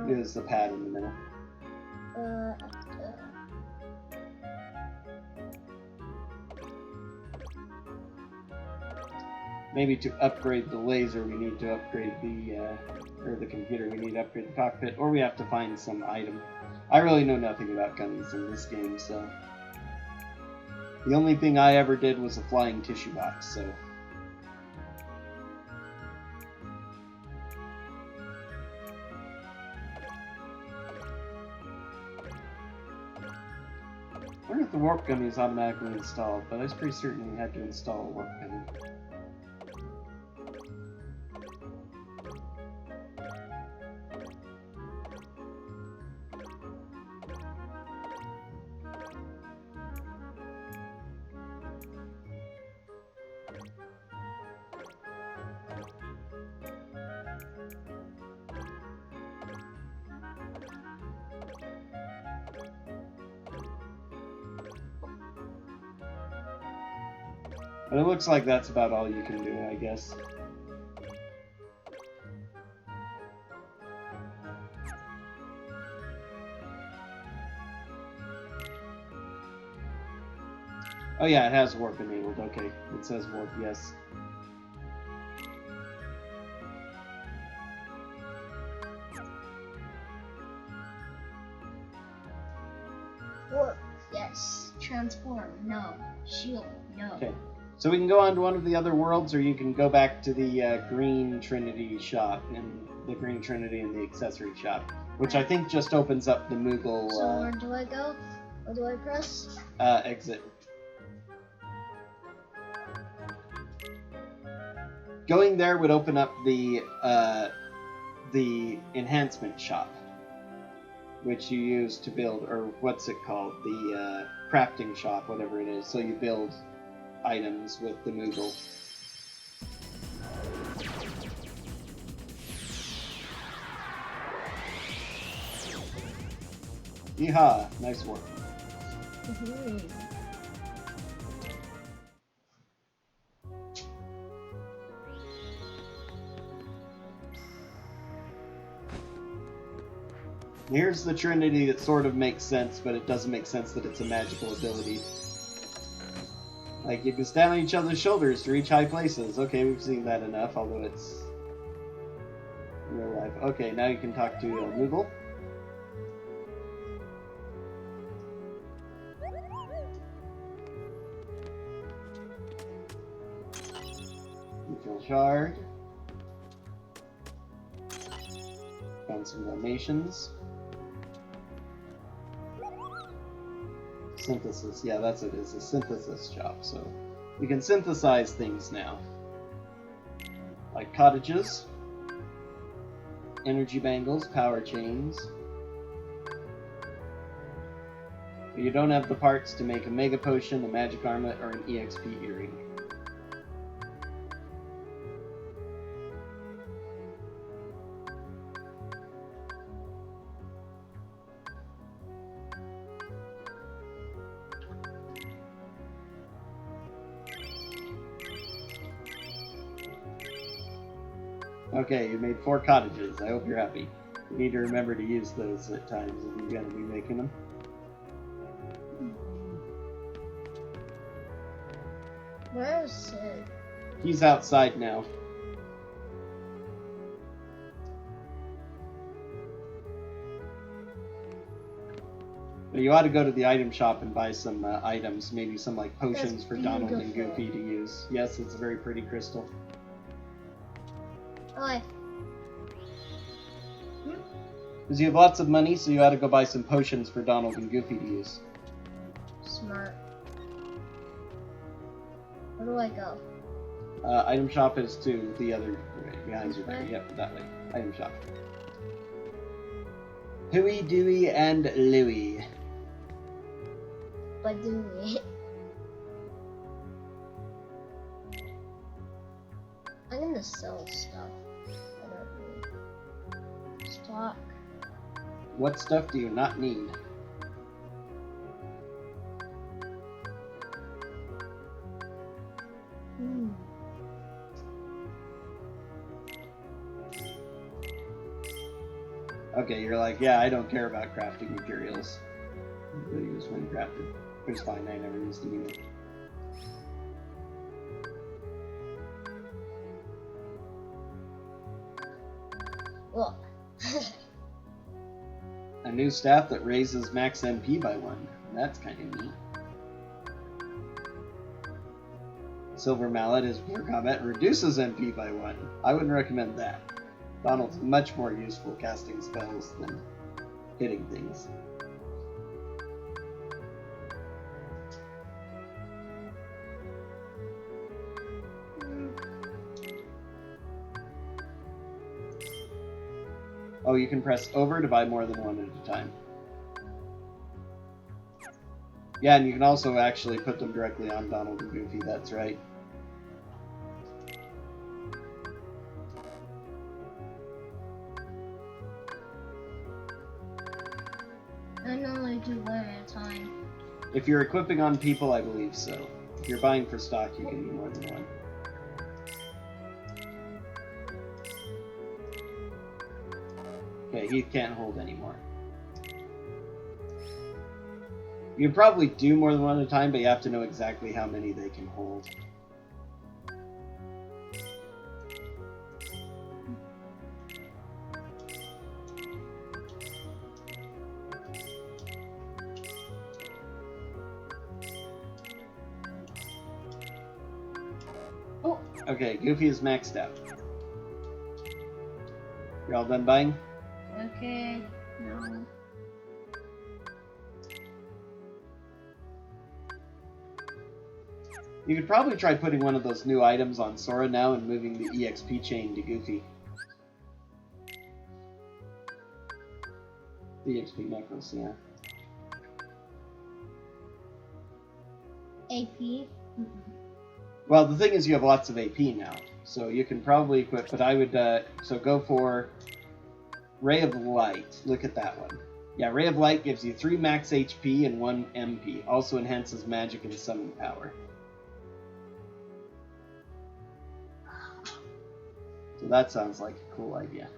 There's the pad in the middle. Maybe to upgrade the laser, we need to upgrade the, or the computer, we need to upgrade the cockpit, or we have to find some item. I really know nothing about guns in this game, so... The only thing I ever did was a flying tissue box, so... I wonder if the warp gummy is automatically installed, but I was pretty certain we had to install a warp gummy. But it looks like that's about all you can do, I guess. Oh yeah, it has warp enabled, okay. It says warp, yes. Warp, yes. Transform, no. Shield, no. Okay. So we can go on to one of the other worlds, or you can go back to the Green Trinity shop, and the Green Trinity and the accessory shop, which I think just opens up the Moogle, So where do I go? What do I press? exit. Going there would open up the enhancement shop, which you use to build, or what's it called? The crafting shop, whatever it is. So you build items with the Moogle. Yeehaw! Nice work. Here's the Trinity that sort of makes sense, but it doesn't make sense that it's a magical ability. Like, you can stand on each other's shoulders to reach high places. Okay, we've seen that enough, although it's real life. Okay, now you can talk to Moogle. Neutral shard. Found some donations. Synthesis, yeah, that's it. It's a synthesis shop, so we can synthesize things now. Like cottages, energy bangles, power chains. But you don't have the parts to make a mega potion, a magic armlet, or an EXP earring. Okay, you made 4 cottages. I hope you're happy. You need to remember to use those at times if you're going to be making them. Where is Sid? He's outside now. But you ought to go to the item shop and buy some items, maybe some like potions for Donald and Goofy to use. Yes, it's a very pretty crystal. Oh, Because you have lots of money, so you ought to go buy some potions for Donald and Goofy to use. smart. Where do I go? Item shop is to the other behind you there. Yep, that way. Item shop. Huey, Dewey, and Louie. But do we? I'm gonna sell stuff. I don't need stock. What stuff do you not need? Okay, you're like, yeah, I don't care about crafting materials. They use when crafted. It's fine, I never used them either. Look. A new staff that raises max MP by 1. That's kind of neat. Silver Mallet is pure combat, reduces MP by 1. I wouldn't recommend that. Donald's much more useful casting spells than hitting things. Oh, you can press over to buy more than one at a time. Yeah, and you can also actually put them directly on Donald and Goofy, that's right. I normally do one at a time. If you're equipping on people, I believe so. If you're buying for stock, you can do more than one. Okay, he can't hold anymore. You can probably do more than one at a time, but you have to know exactly how many they can hold. Oh, Okay, Goofy is maxed out. You're all done buying? okay. No. You could probably try putting one of those new items on Sora now and moving the EXP chain to Goofy. The EXP necklace, yeah. AP. Well, the thing is you have lots of AP now, so you can probably equip, but I would, so go for Ray of Light. Look at that one. Yeah, Ray of Light gives you 3 max HP and 1 MP. Also enhances magic and summon power. So that sounds like a cool idea.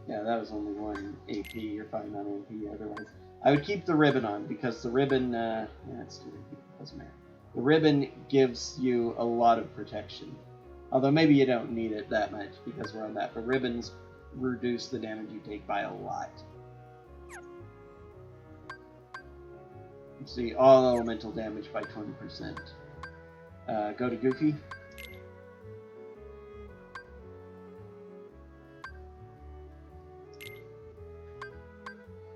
Yeah, that was only 1 AP. You're fine on AP otherwise. I would keep the ribbon on, because the ribbon, yeah, it's 2 AP. Doesn't matter. The ribbon gives you a lot of protection. Although maybe you don't need it that much, because we're on that. But ribbons reduce the damage you take by a lot. See, all elemental damage by 20%. Go to Goofy.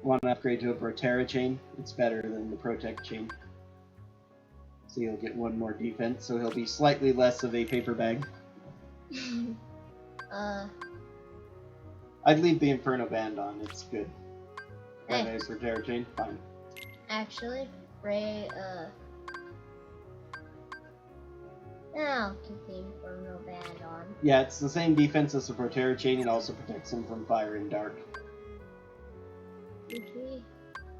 Want to upgrade to a Protera chain? It's better than the Protect chain. So he'll get 1 more defense, so he'll be slightly less of a paper bag. I'd leave the Inferno Band on, it's good. Okay, Protera chain, fine. Actually, Ray, I'll keep the Inferno Band on. Yeah, it's the same defense as the Protera chain, it also protects him from fire and dark. Okay.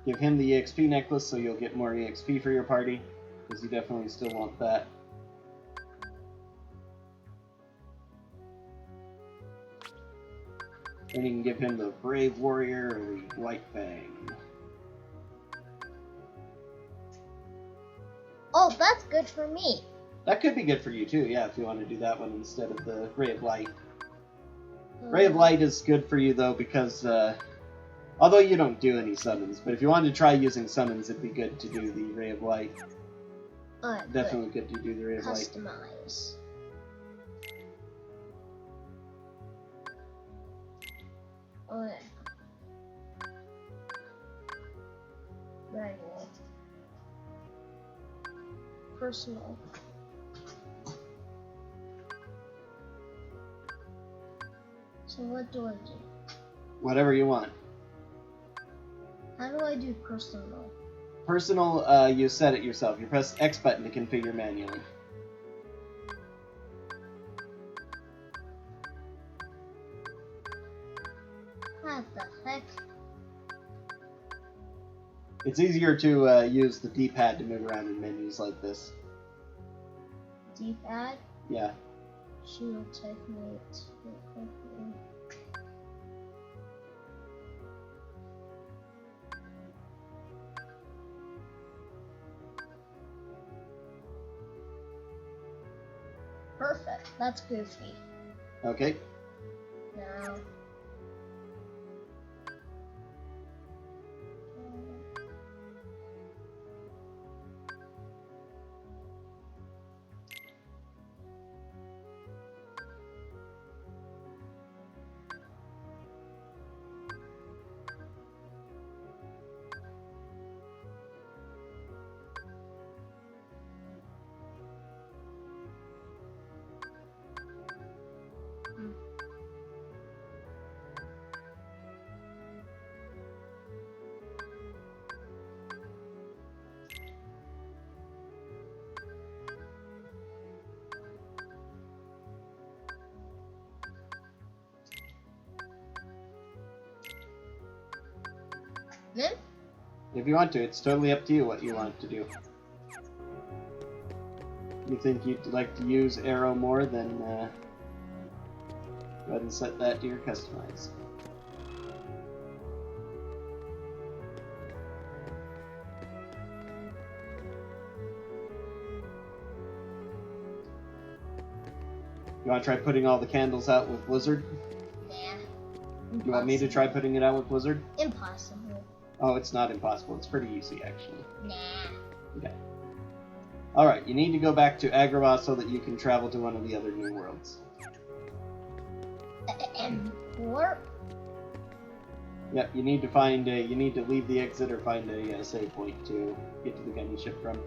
Give him the EXP necklace so you'll get more EXP for your party, because you definitely still want that. And you can give him the Brave Warrior or the White Fang. Oh, that's good for me. That could be good for you too, yeah, if you want to do that one instead of the Ray of Light. Ray of Light is good for you though because, although you don't do any summons, but if you wanted to try using summons, it'd be good to do the Ray of Light. Alright, Definitely good to do the Ray of Light. Customize. Okay. Manual. Personal. So what do I do? Whatever you want. How do I do personal? Personal, you set it yourself. You press X button to configure manually. What the heck? It's easier to use the D-pad to move around in menus like this. D-pad? Yeah. Shield techniques. Perfect. That's Goofy. Okay. Now. If you want to, it's totally up to you what you want to do. You think you'd like to use arrow more, then go ahead and set that to your customize. You want to try putting all the candles out with Blizzard? Nah. You want me to try putting it out with Blizzard? Impossible. Oh, it's not impossible. It's pretty easy, actually. Nah. Okay. Alright, you need to go back to Agrabah so that you can travel to one of the other new worlds. Warp? Yep, you need to find a, you need to leave the exit or find a save point to get to the gunny ship from.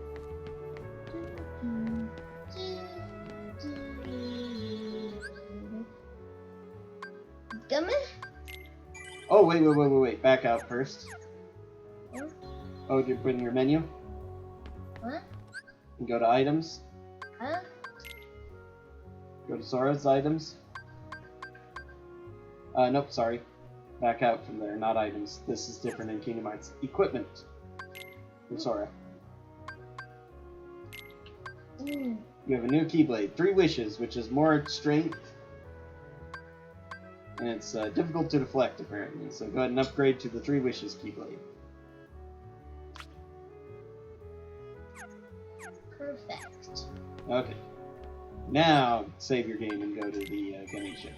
Gummy? Oh, wait. Back out first. Huh? Oh, did you put in your menu? What? And go to items. Huh? Go to Sora's items. Nope, sorry. Back out from there, not items. This is different in Kingdom Hearts. Equipment. For Sora. You have a new Keyblade. 3 wishes, which is more strength. And it's difficult to deflect, apparently. So go ahead and upgrade to the 3 wishes Keyblade. Perfect. Okay. Now, save your game and go to the gunny ship.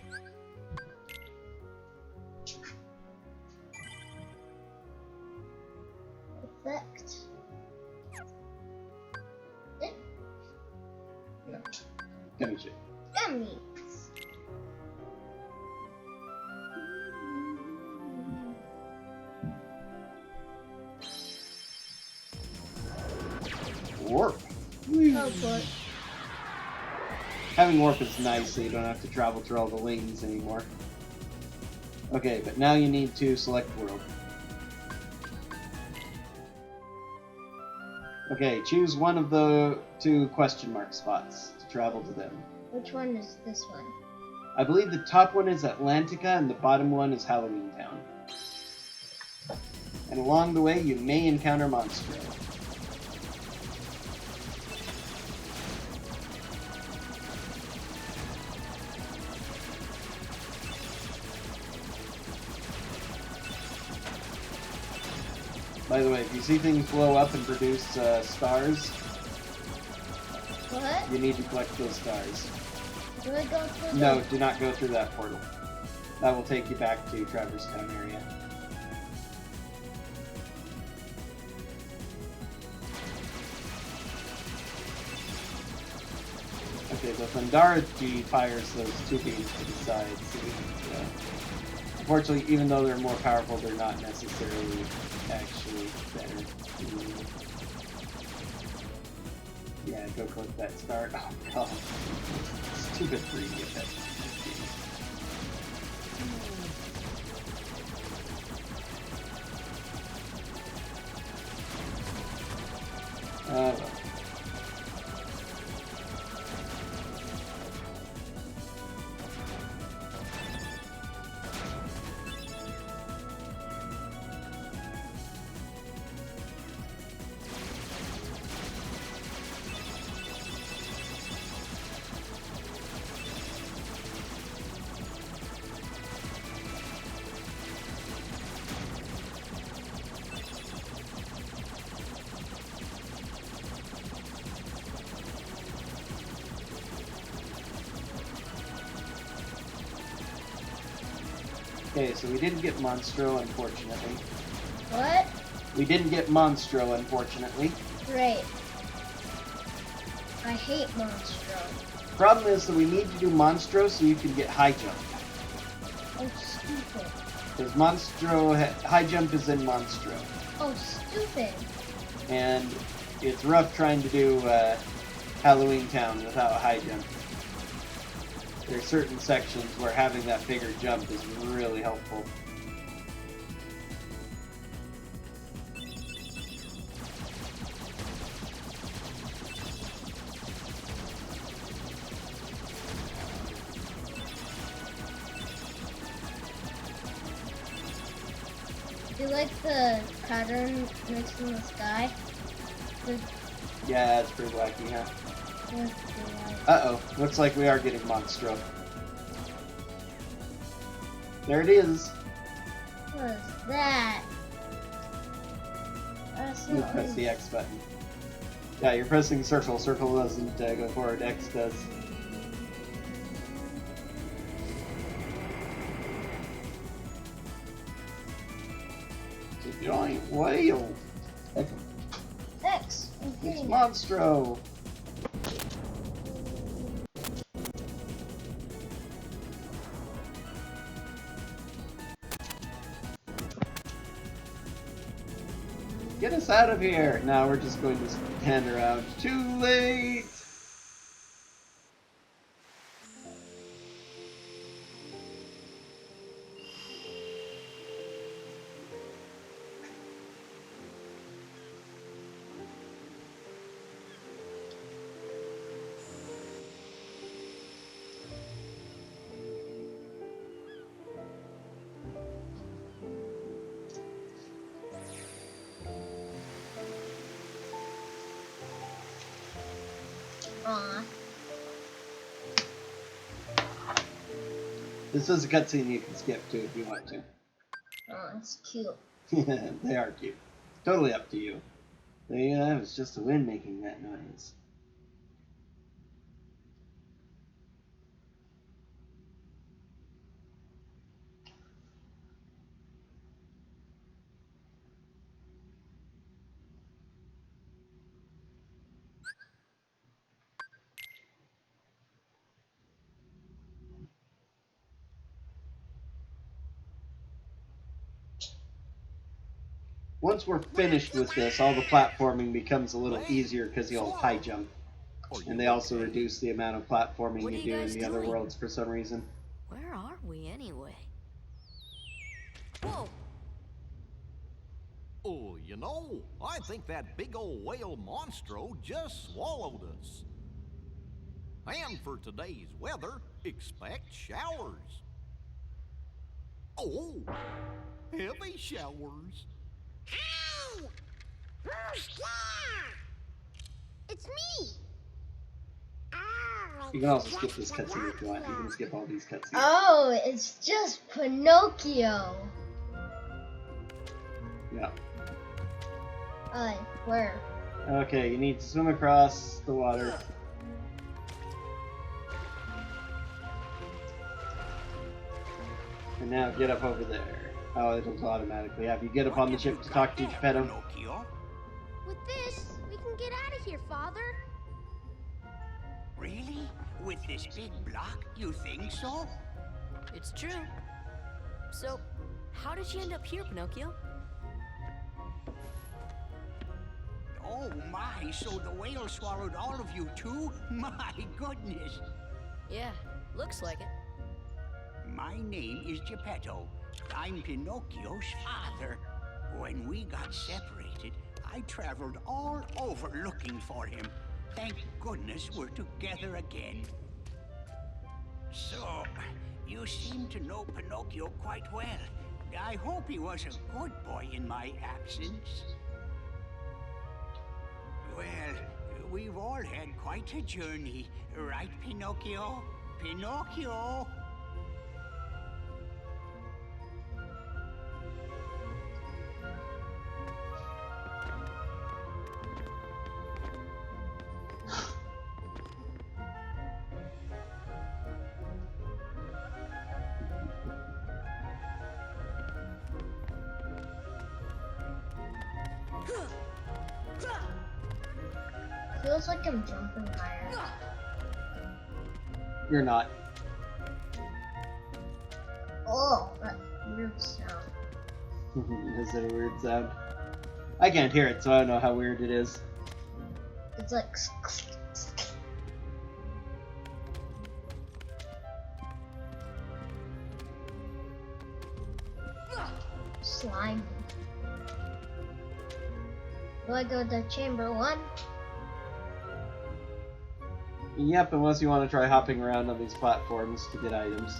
Perfect. Gunny ship. Gummies. Warp. Oh, boy. Having warp is nice, so you don't have to travel through all the lanes anymore. Okay, but now you need to select world. Okay, choose one of the 2 question mark spots to travel to them. Which one is this one? I believe the top one is Atlantica and the bottom one is Halloween Town. And along the way, you may encounter Monstro. By the way, if you see things blow up and produce stars, What? you need to collect those stars. Do I go through No, do not go through that portal. That will take you back to Traverse Town area. Okay, the Thundaraji fires those 2 beams to the side. So, unfortunately, even though they're more powerful, they're not necessarily actually better. Yeah, go collect that star. Oh god. It's too good for you to get that. Well. Okay, so we didn't get Monstro, unfortunately. What? We didn't get Monstro, unfortunately. Great. I hate Monstro. Problem is that we need to do Monstro so you can get high jump. Oh, stupid. Because Monstro, high jump is in Monstro. Oh, stupid. And it's rough trying to do Halloween Town without high jump. There are certain sections where having that bigger jump is really helpful. Do you like the pattern mixed in the sky. Yeah, it's pretty wacky, huh? That's pretty wacky. Uh-oh. Looks like we are getting Monstro. There it is. What is that? That's You not press the X button. Yeah, you're pressing circle. Circle doesn't go forward. X does. It's a giant whale. X. I'm It's hitting it. Monstro. Get us out of here! Now we're just going to stand around. Too late! Aw. This is a cutscene you can skip to if you want to. Oh, it's cute. They are cute. Totally up to you. It was just the wind making that noise. Once we're finished with this, all the platforming becomes a little easier because you'll high jump. And they also reduce the amount of platforming What are you you do in guys the other doing? worlds for some reason. Where are we anyway? Whoa! Oh, you know, I think that big old whale Monstro just swallowed us. And for today's weather, expect showers. Oh, heavy showers. Ow! Who's there? It's me. Ow, You can also skip this cutscene if you want. You can skip all these cutscenes. Oh, it's just Pinocchio. Yeah. Where? Okay, you need to swim across the water. And now get up over there. Oh, it'll automatically have you get up on the ship to talk to Geppetto. Pinocchio? With this, we can get out of here, Father. Really? With this big block, you think so? It's true. So, how did you end up here, Pinocchio? Oh my, so the whale swallowed all of you too? My goodness. Yeah, looks like it. My name is Geppetto. I'm Pinocchio's father. When we got separated, I traveled all over looking for him. Thank goodness we're together again. So, you seem to know Pinocchio quite well. I hope he was a good boy in my absence. Well, we've all had quite a journey, right, Pinocchio? Pinocchio! Feels like I'm jumping higher. You're not. Oh, that weird sound. Is it a weird sound? I can't hear it, so I don't know how weird it is. It's like slime. Do I go to chamber 1? Yep, unless you want to try hopping around on these platforms to get items.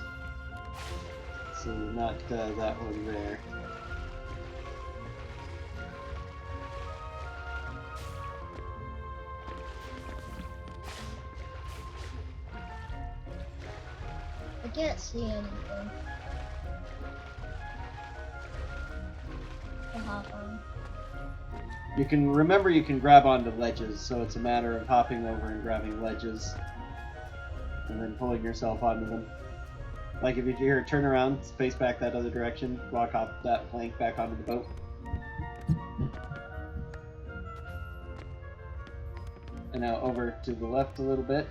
So not that one there. can't see anything. To hop on. You can grab onto ledges, so it's a matter of hopping over and grabbing ledges, and then pulling yourself onto them. Like if you hear turn around, face back that other direction, walk off that plank back onto the boat. And now over to the left a little bit.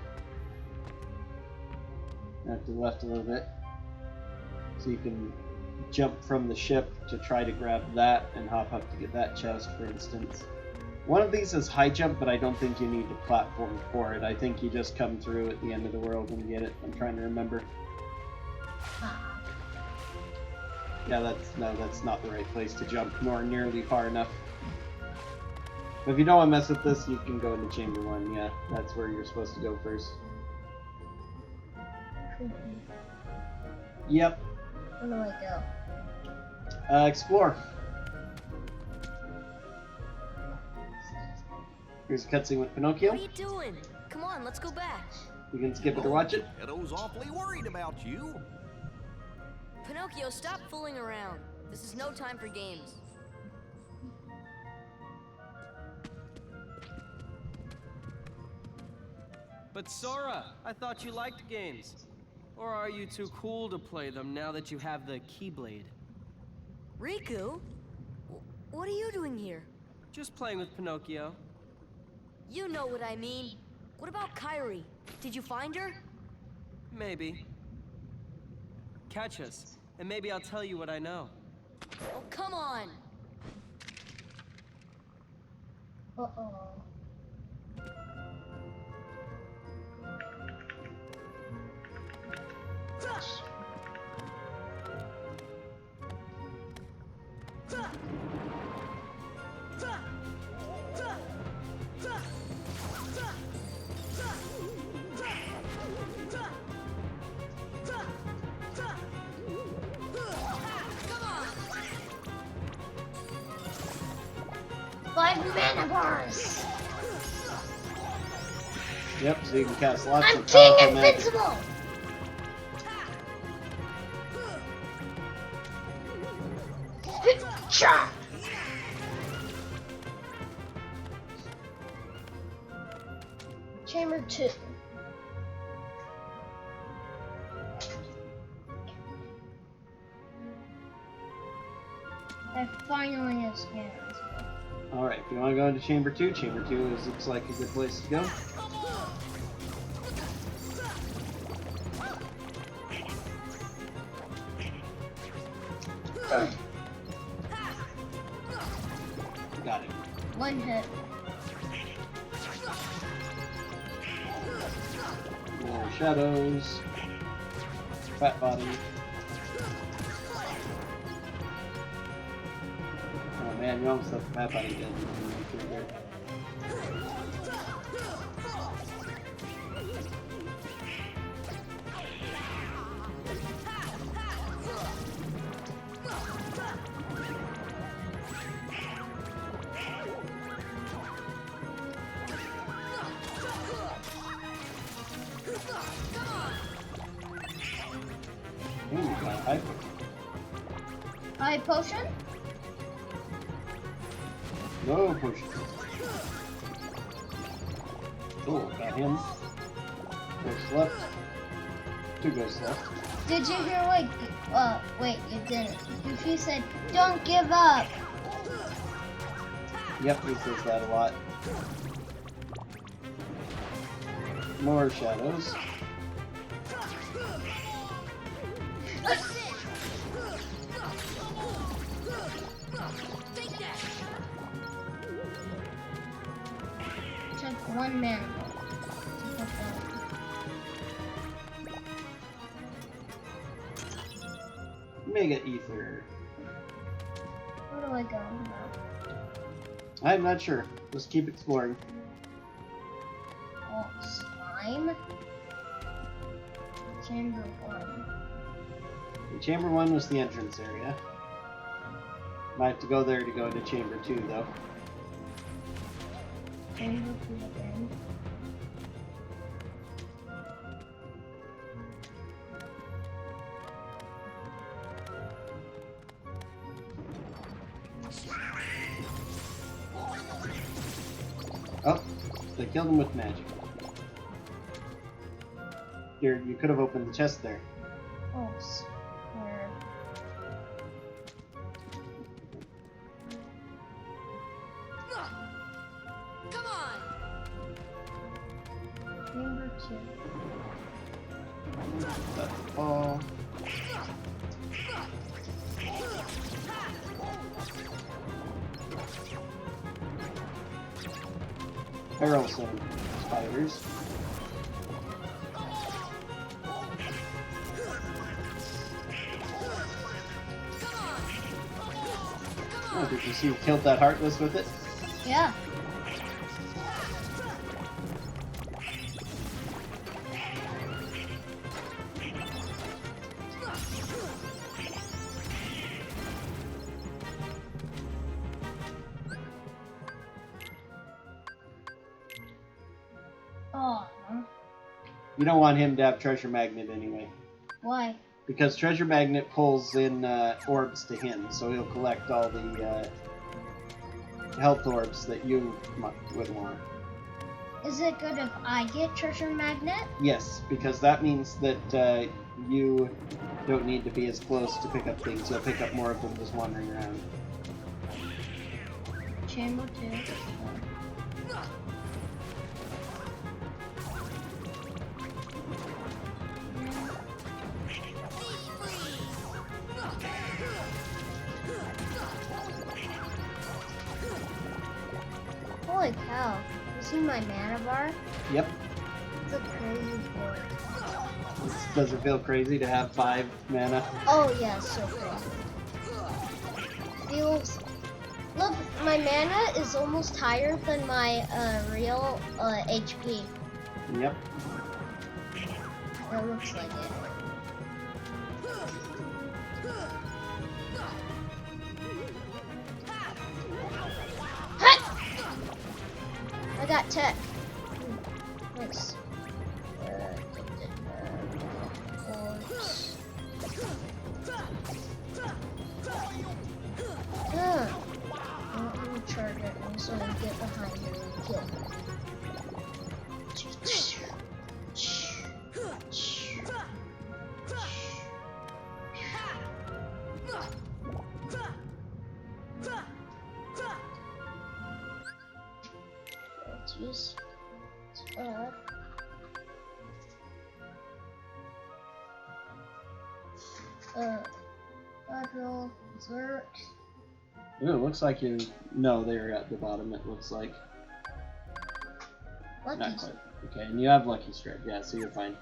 Now to the left a little bit. So you can jump from the ship to try to grab that and hop up to get that chest, for instance. One of these is high jump, but I don't think you need a platform for it. I think you just come through at the end of the world and get it. I'm trying to remember. Yeah, that's not the right place to jump, nor nearly far enough. But if you don't want to mess with this, you can go into Chamber 1. Yeah, that's where you're supposed to go first. Yep. Where do I go? Explore. Here's a cutscene with Pinocchio. What are you doing? Come on, let's go back. You can skip it or watch it. Geppetto's awfully worried about you. Pinocchio, stop fooling around. This is no time for games. But Sora, I thought you liked games. Or are you too cool to play them now that you have the Keyblade? Riku? What are you doing here? Just playing with Pinocchio. You know what I mean. What about Kairi? Did you find her? Maybe. Catch us, and maybe I'll tell you what I know. Oh, come on! Uh-oh. Mana bars. Yep, so you can cast lots I'm of King powerful magic. Invincible. Cha. Chamber 2. I finally escaped. Alright, if you want to go into Chamber 2, Chamber 2 looks like a good place to go. Got it. One hit. More shadows. Fat body. Oh man, you almost left the fat body dead. Ooh, got a high potion. High potion? No potion. Cool, got him. Ghost left. 2 ghosts left. Did you hear what? Wait, you didn't. He said, "Don't give up." Yep, he says that a lot. More shadows. Took 1 minute. Mega Ether. Where do I go now? I'm not sure. Just keep exploring. Oh, slime. Chamber 1. Chamber 1 was the entrance area. Might have to go there to go into Chamber 2, though. Chamber 2 again. I killed him with magic. Here, you could have opened the chest there. Oh, where? Come on! Number 2. That's all. There are also spiders. Oh, did you see you killed that Heartless with it? Yeah. Oh, You don't want him to have Treasure Magnet anyway. why? Because Treasure Magnet pulls in orbs to him, so he'll collect all the health orbs that you would want. Is it good if I get Treasure Magnet? Yes, because that means that you don't need to be as close to pick up things. You'll pick up more of them just wandering around. Chamber 2. Holy cow. You see my mana bar? Yep. It's a crazy board. Does it feel crazy to have 5 mana? Oh yeah, so cool. Feels... Look, my mana is almost higher than my real HP. Yep. That looks like it. I got tech. Nice. Let me charge it so I can get behind you and kill him. Let's use Federal Berserk. Ooh, it looks like you... No, they're at the bottom, it looks like. Lucky. Not quite. Okay, and you have Lucky Strike, yeah, so you're fine.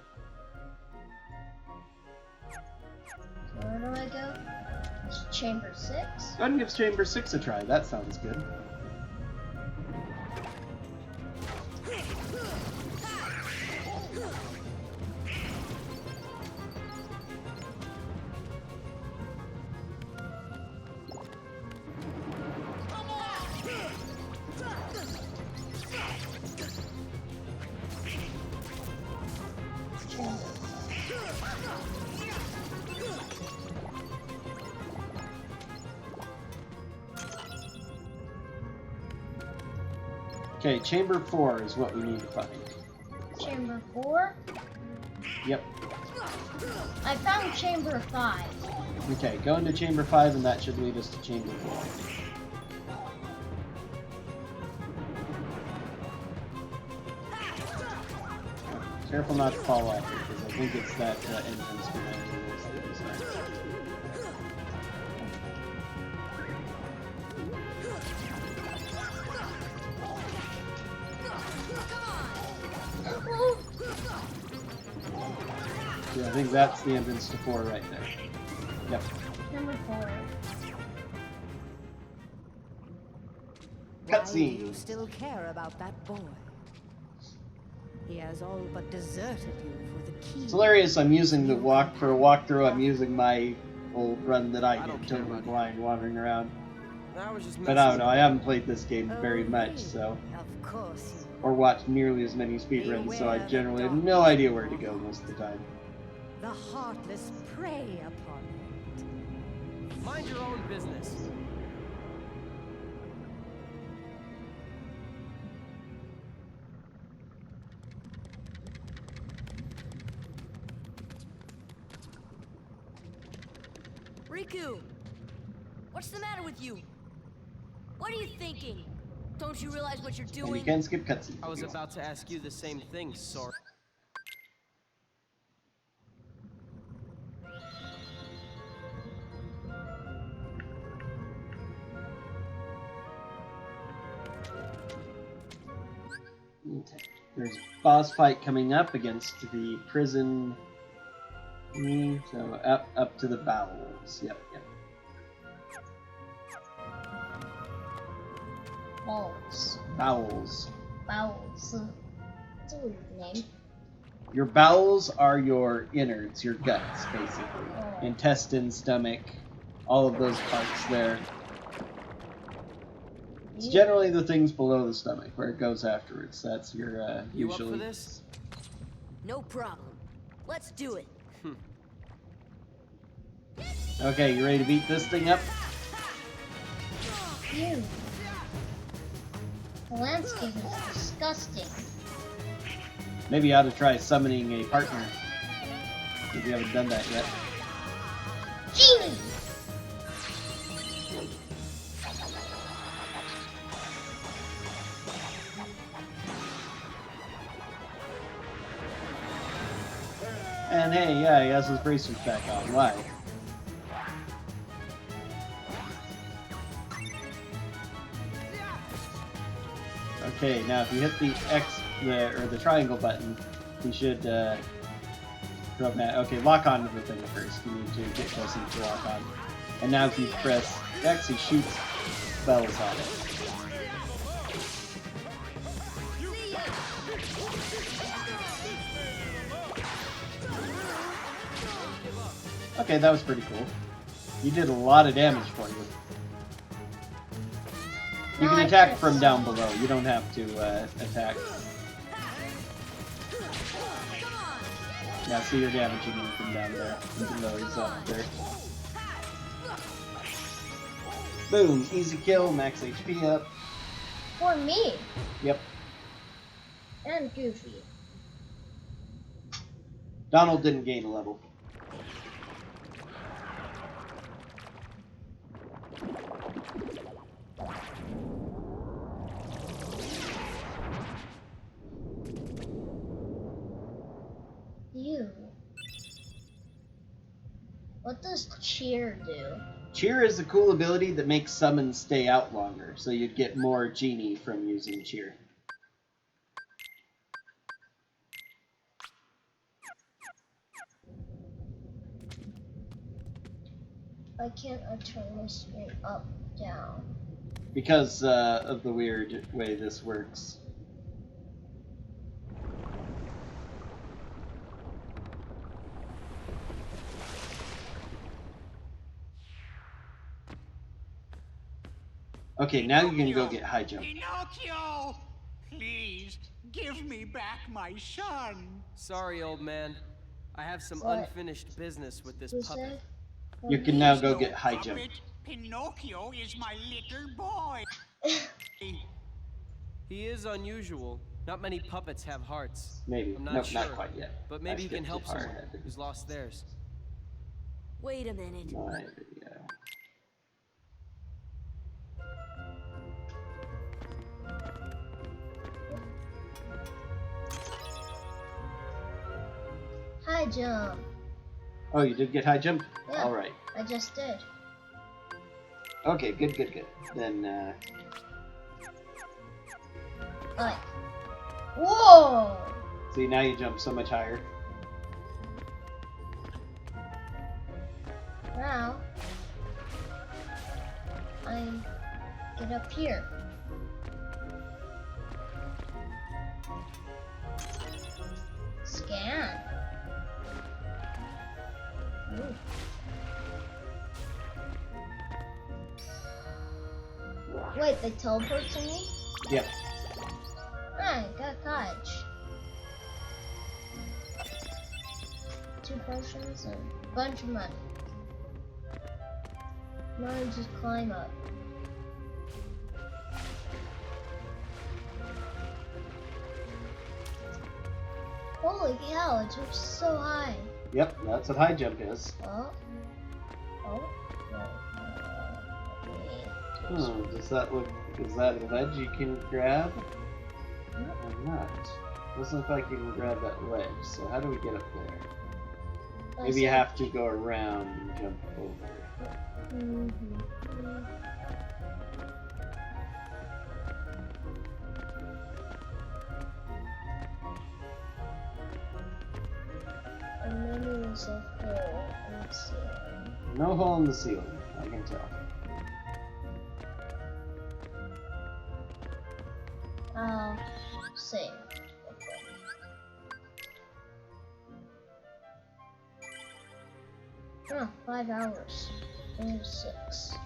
So where do I go? It's Chamber 6. Go ahead and give Chamber 6 a try, that sounds good. Okay, Chamber 4 is what we need to find. Chamber 4? Yep. I found Chamber 5. Okay, go into Chamber 5 and that should lead us to Chamber 4. Careful not to fall off here, because I think it's that entrance behind the walls that is there. Yeah, I think that's the entrance to 4 right there. Yep. Number 4. Why do Cutscene. you still care about that boy? He has all but deserted you for the key. It's hilarious. I'm using the walkthrough. I'm using my old run that I I don't did, care totally about blind, wandering around. I was just But I don't know. I haven't played this game very Oh, much, really? so Of course you. or watched nearly as many speedruns, so I generally have no idea where to go most of the time. The heartless prey upon it. Mind your own business. Riku! What's the matter with you? What are you thinking? Don't you realize what you're And you doing? can skip cutscenes. I was about to ask you the same thing, Sora. Okay. There's a boss fight coming up against the prison. So up to the bowels. Yep. Balls. Bowels. Bowels. That's a weird name. Your bowels are your innards, your guts, basically. Oh. Intestine, stomach, all of those parts there. It's generally the things below the stomach where it goes afterwards. That's your You usually. up for this? No problem. Let's do it. Okay, you ready to beat this thing up? Ew. The landscape is disgusting. Maybe you ought to try summoning a partner. If you haven't done that yet. Genie! And hey, yeah, he has his bracers back on. Why? Okay, now if you hit the X or the triangle button, you should drop that. Okay, lock onto the thing first. You need to get close enough to lock on. And now if you press X, he shoots spells on it. Okay, that was pretty cool. You did a lot of damage for you. You can attack from down below. You don't have to attack. Yeah, see, you're damaging him from down there, even though he's up there. Boom! Easy kill, max HP up. For me. Yep. And Goofy. Donald didn't gain a level. You. What does cheer do? Cheer is a cool ability that makes summons stay out longer, so you'd get more genie from using cheer. Why can't I turn this straight up, down? Because of the weird way this works. Okay, now you can go get high jump. Pinocchio! Please, give me back my son. Sorry, old man. I have some What? unfinished business with this Who puppet. said? You can now go No get high jump. puppet. Pinocchio is my little boy. He is unusual. Not many puppets have hearts. Maybe. I'm not Nope, sure, not quite yet. but maybe I he can skipped help too far someone ahead. who's lost theirs. Wait a minute. My video. High jump. Oh, you did get high jump? Yeah. Alright. I just did. Okay, good. Then, Alright. Whoa! see, now you jump so much higher. Now, I get up here. Scan. Ooh. Wait, they teleport to me? Yep. I got catch. 2 potions and a bunch of money. Now I just climb up. Holy cow, it jumps so high. Yep, that's what high jump is. Oh. Oh. Does that look... Is that a ledge you can grab? Or not? Doesn't look like you can grab that ledge, so how do we get up there? Maybe you have to go around and jump over. And maybe there's a hole in the ceiling. No hole in the ceiling, I can tell. I'll save. Oh, 5 hours. And 6.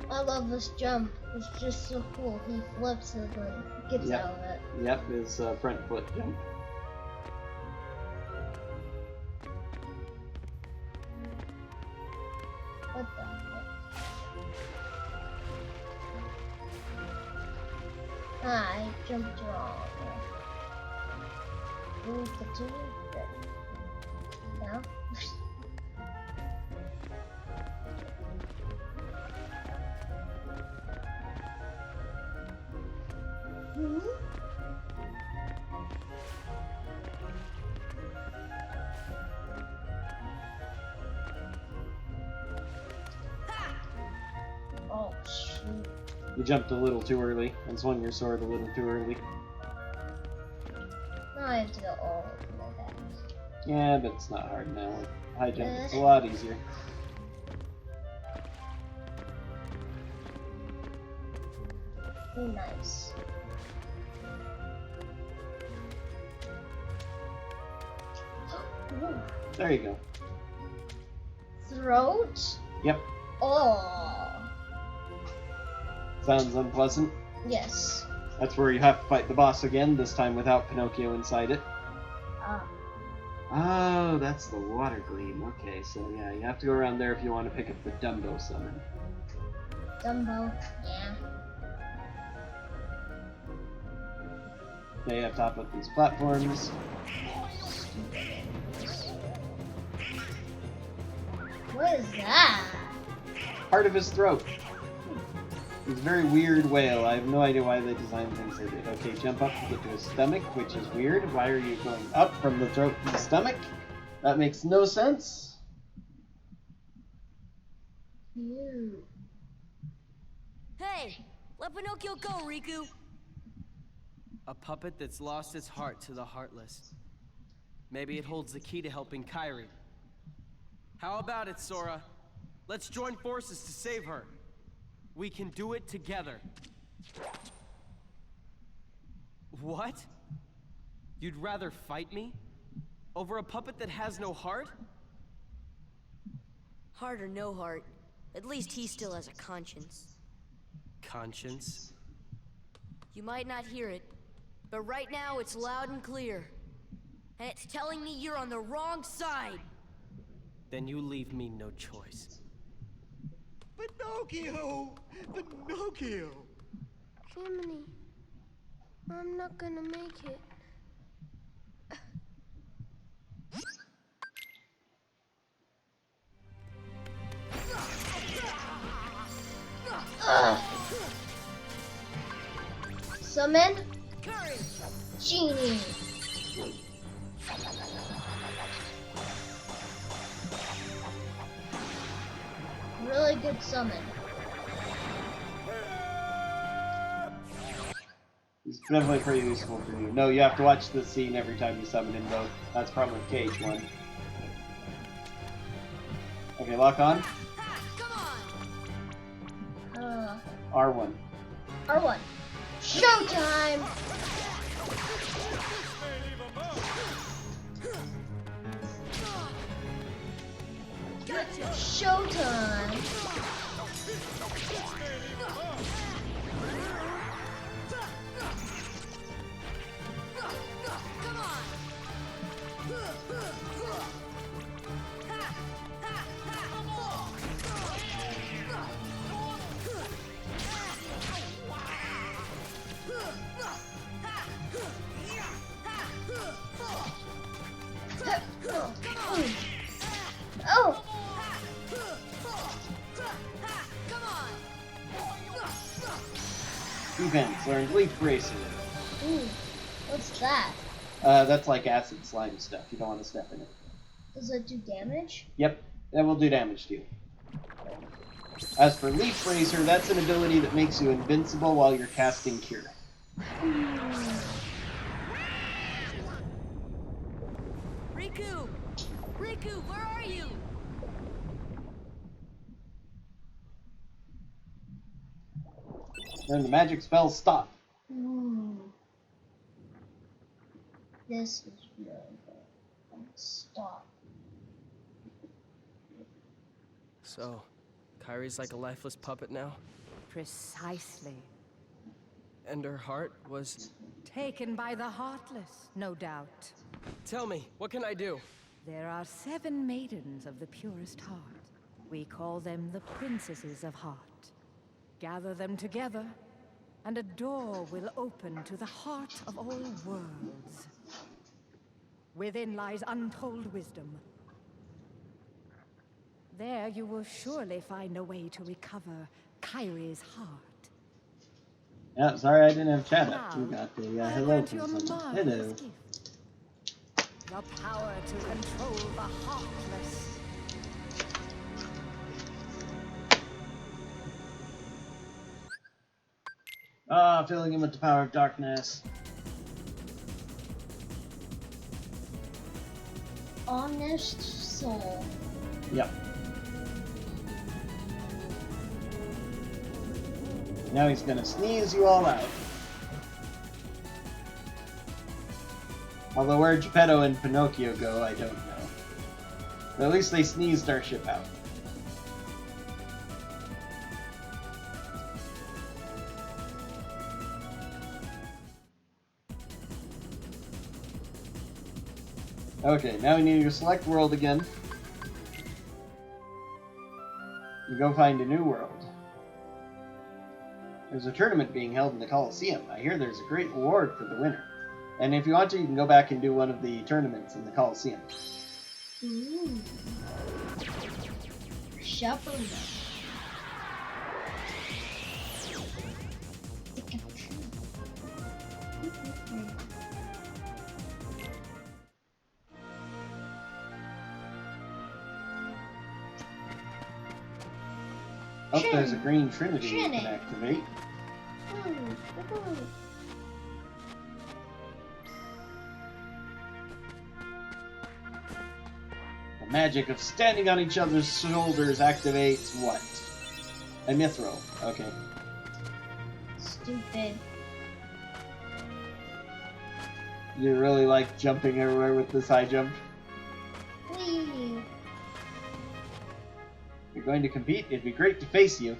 I love this jump. It's just so cool. He flips and then gets Yep. out of it. Yep, his front foot jump. What the heck? Ah, I jumped wrong. Ooh, continue. Good. Now. Oh, shoot. You jumped a little too early and swung your sword a little too early. Now I have to go all the way back. Yeah, but it's not hard now. With high jump, it's a lot easier. Be nice. Ooh. There you go. Throat? Yep. Oh. Sounds unpleasant. Yes. That's where you have to fight the boss again, this time without Pinocchio inside it. Ah. Oh, that's the water gleam. Okay, so yeah, you have to go around there if you want to pick up the Dumbo summon. Dumbo. Yeah. Okay, you have to hop up these platforms. What is that? Part of his throat. He's a very weird whale. I have no idea why they designed things they did. Okay, jump up to get to his stomach, which is weird. Why are you going up from the throat to the stomach? That makes no sense. Ew. Hey, let Pinocchio go, Riku. A puppet that's lost its heart to the heartless. Maybe it holds the key to helping Kairi. How about it, Sora? Let's join forces to save her. We can do it together. What? You'd rather fight me? Over a puppet that has no heart? Heart or no heart, at least he still has a conscience. Conscience? You might not hear it, but right now it's loud and clear. And it's telling me you're on the wrong side. Then you leave me no choice. Pinocchio! Pinocchio! Jiminy, I'm not gonna make it. Summon Courage! Genie. Really good summon. He's definitely pretty useful for you. No, you have to watch this scene every time you summon him, though. That's probably KH1. Okay, lock on. R1. R1. Showtime! Showtime! Oh! Events. Learned Leaf Bracer. Ooh, what's that? That's like acid slime stuff. You don't want to step in it. Does it do damage? Yep, that will do damage to you. As for Leaf Bracer, that's an ability that makes you invincible while you're casting Cure. Riku! Riku, where are you? Learn the magic spell Stop. This is really good. Stop. So, Kyrie's like a lifeless puppet now? Precisely. And her heart was... Taken by the Heartless, no doubt. Tell me, what can I do? There are 7 maidens of the purest heart. We call them the Princesses of Heart. Gather them together, and a door will open to the heart of all worlds. Within lies untold wisdom. There you will surely find a way to recover Kyrie's heart. Yeah, sorry I didn't have chat up. You Now, got the I hello grant from you a someone. marvelous Hello. gift. The power to control the Heartless. Ah, filling him with the power of darkness. Honest soul. Yep. Now he's gonna sneeze you all out. Although where Geppetto and Pinocchio go, I don't know. But at least they sneezed our ship out. Okay, now we need to select world again. You go find a new world. There's a tournament being held in the Colosseum. I hear there's a great reward for the winner. And if you want to, you can go back and do one of the tournaments in the Colosseum. Ooh. Shepherd. Oh, there's a green Trinity you can activate. The magic of standing on each other's shoulders activates what? A mithril. Okay. Stupid. You really like jumping everywhere with this high jump? Whee. You're going to compete? It'd be great to face you.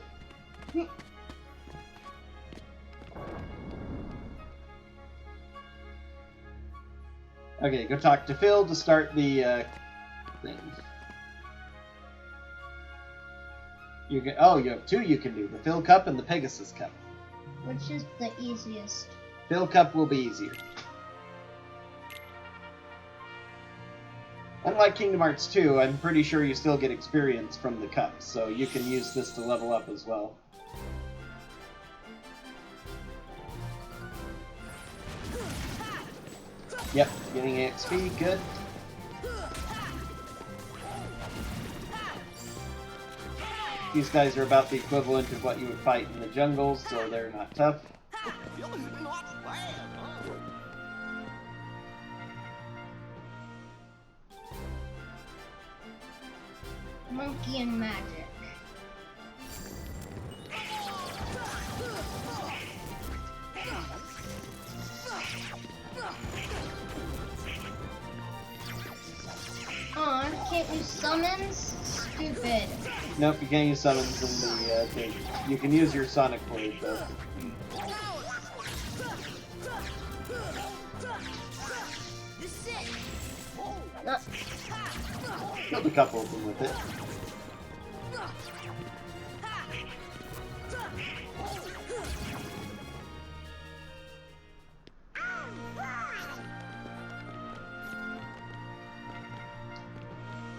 Okay, go talk to Phil to start the thing. You can, oh, you have 2 you can do. The Phil Cup and the Pegasus Cup. Which is the easiest? Phil Cup will be easier. Unlike Kingdom Hearts 2, I'm pretty sure you still get experience from the cups, so you can use this to level up as well. Yep, getting XP, good. These guys are about the equivalent of what you would fight in the jungles, so they're not tough. Not bad, huh? Monkey and magic. Aw, can't use summons? Stupid. Nope, you can't use summons in the thing. You can use your Sonic Blade, though. Killed a couple of them with it.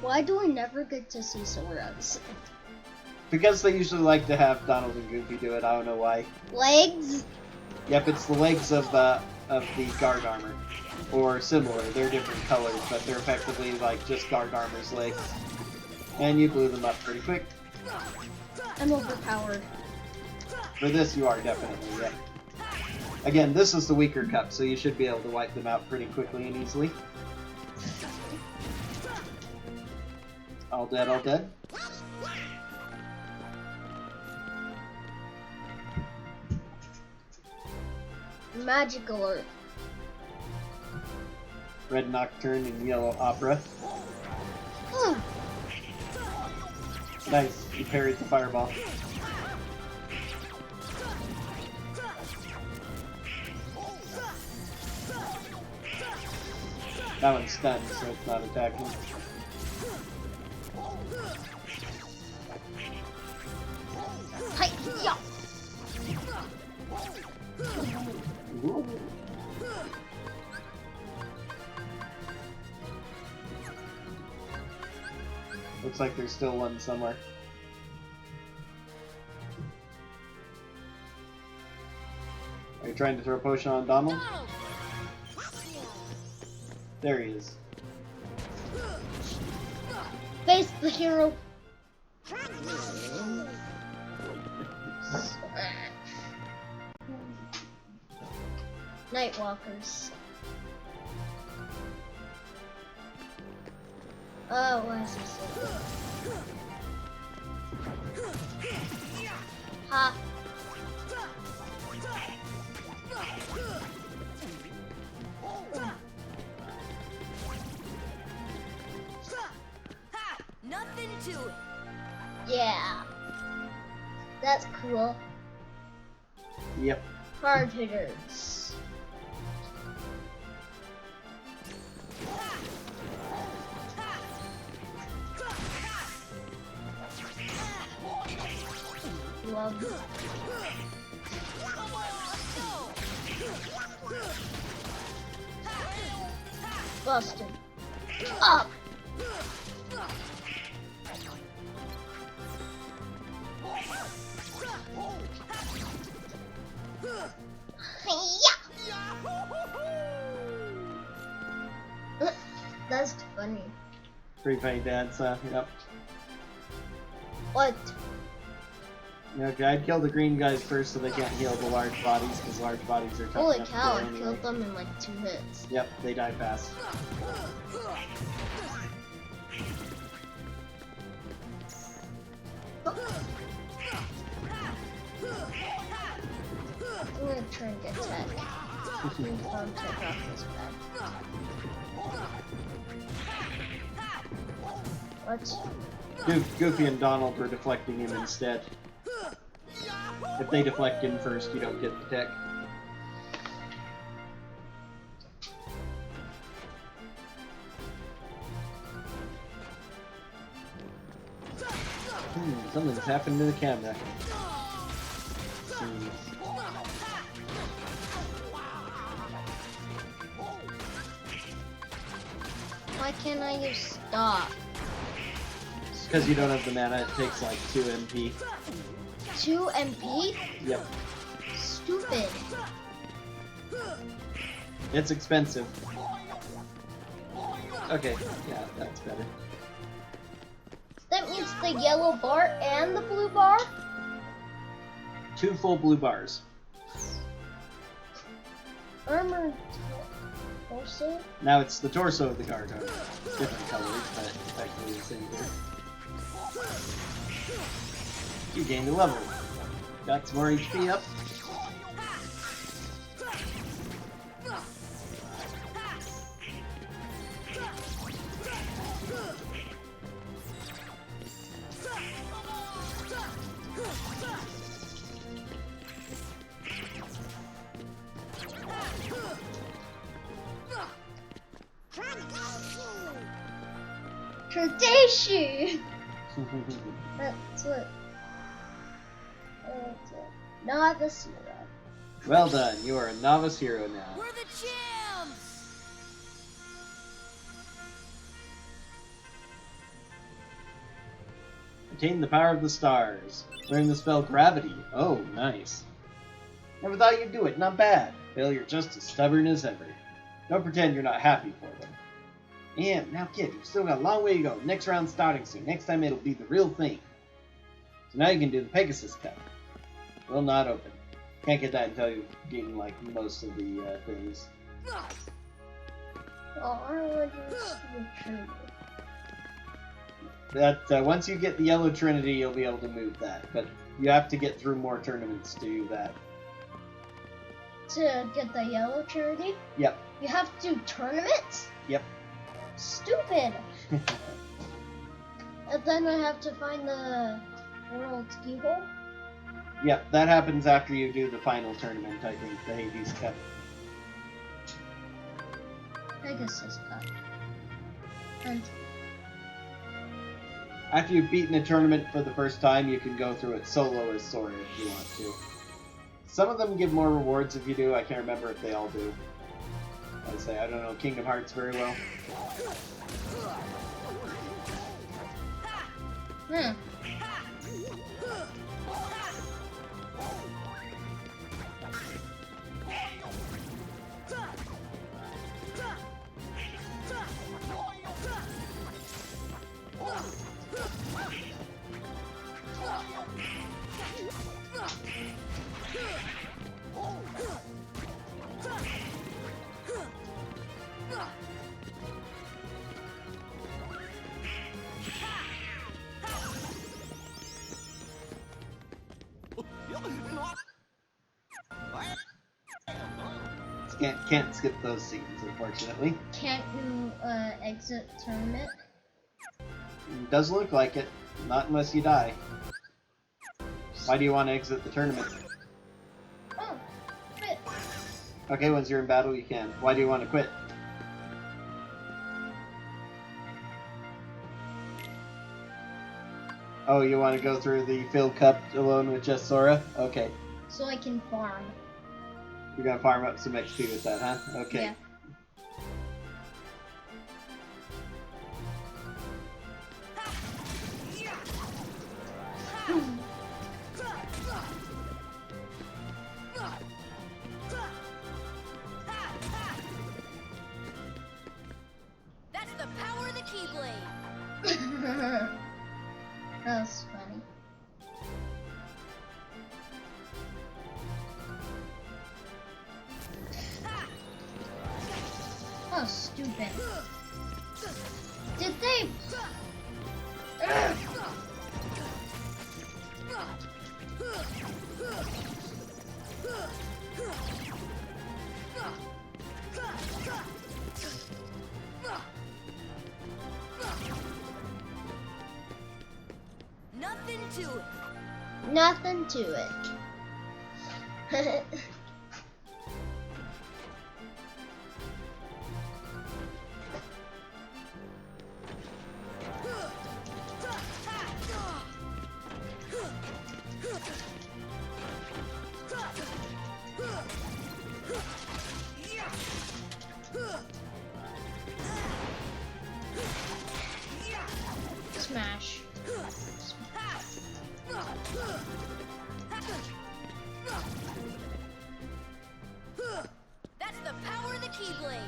Why do we never get to see Sora's? Because they usually like to have Donald and Goofy do it, I don't know why. Legs? Yep, it's the legs of the guard armor. Or similar. They're different colors, but they're effectively like just guard armor's legs. And you blew them up pretty quick. I'm overpowered. For this, you are definitely, yeah. Again, this is the weaker cup, so you should be able to wipe them out pretty quickly and easily. All dead, all dead. Magic alert. Red Nocturne and Yellow Opera. Nice, you parried the fireball. That one's stunned, so it's not attacking. Hi-ya! Ooh. Looks like there's still one somewhere. Are you trying to throw a potion on Donald? There he is. Face the hero. Nightwalkers. Oh, why is he so good? Ha. Nothing to it. Yeah. That's cool. Yep. Hard hitters. Love it. Busted. Up. That's funny. Pretty funny dance, yep. What? Okay, I'd kill the green guys first so they can't heal the large bodies, because large bodies are tough Holy enough to cow, I kill anyway. killed them in like 2 hits. Yep, they die fast. I'm gonna try and get tech. Take off this bag. What? Goofy and Donald were deflecting him instead. If they deflect him first, you don't get the tech. Something's happened to the camera. Why can't I use stop? Because you don't have the mana, it takes like 2 MP. 2 MP? Yep. Stupid. It's expensive. Okay, yeah, that's better. That means the yellow bar and the blue bar? 2 full blue bars. Armor torso? Now it's the torso of the guard armor. Different colors, but effectively the same here. You gained a level. Got some more HP up. Tradition! That's what. Novice hero. Well done, you are a novice hero now. We're the champs! Attain the power of the stars. Learn the spell gravity. Oh, nice. Never thought you'd do it. Not bad. Well, you're just as stubborn as ever. Don't pretend you're not happy for them. Yeah, now kid, you've still got a long way to go. Next round's starting soon. Next time it'll be the real thing. So now you can do the Pegasus Cup. Will not open. Can't get that until you've eaten like most of the things. Oh, I want to return That once you get the Yellow Trinity, you'll be able to move that. But you have to get through more tournaments to do that. to get the Yellow Trinity. Yep. You have to do tournaments? Yep. Stupid. And then I have to find the World's Keyhole. Yep, that happens after you do the final tournament, I think, the Hades Cup. Pegasus Cup. And After you've beaten a tournament for the first time, you can go through it solo as Sora if you want to. Some of them give more rewards if you do. I can't remember if they all do. I'd say, I don't know Kingdom Hearts very well. Can't skip those scenes, unfortunately. Can't you exit tournament? Does look like it. Not unless you die. Why do you want to exit the tournament? Oh, quit. Okay, once you're in battle, you can. Why do you want to quit? Oh, you want to go through the Field Cup alone with just Sora? Okay. So I can farm. You're gonna farm up some XP with that, huh? Okay. Yeah. That's the power of the Keyblade. That was funny. Oh, stupid. Did they... Nothing to it. Nothing to it. Smash. That's the power of the Keyblade.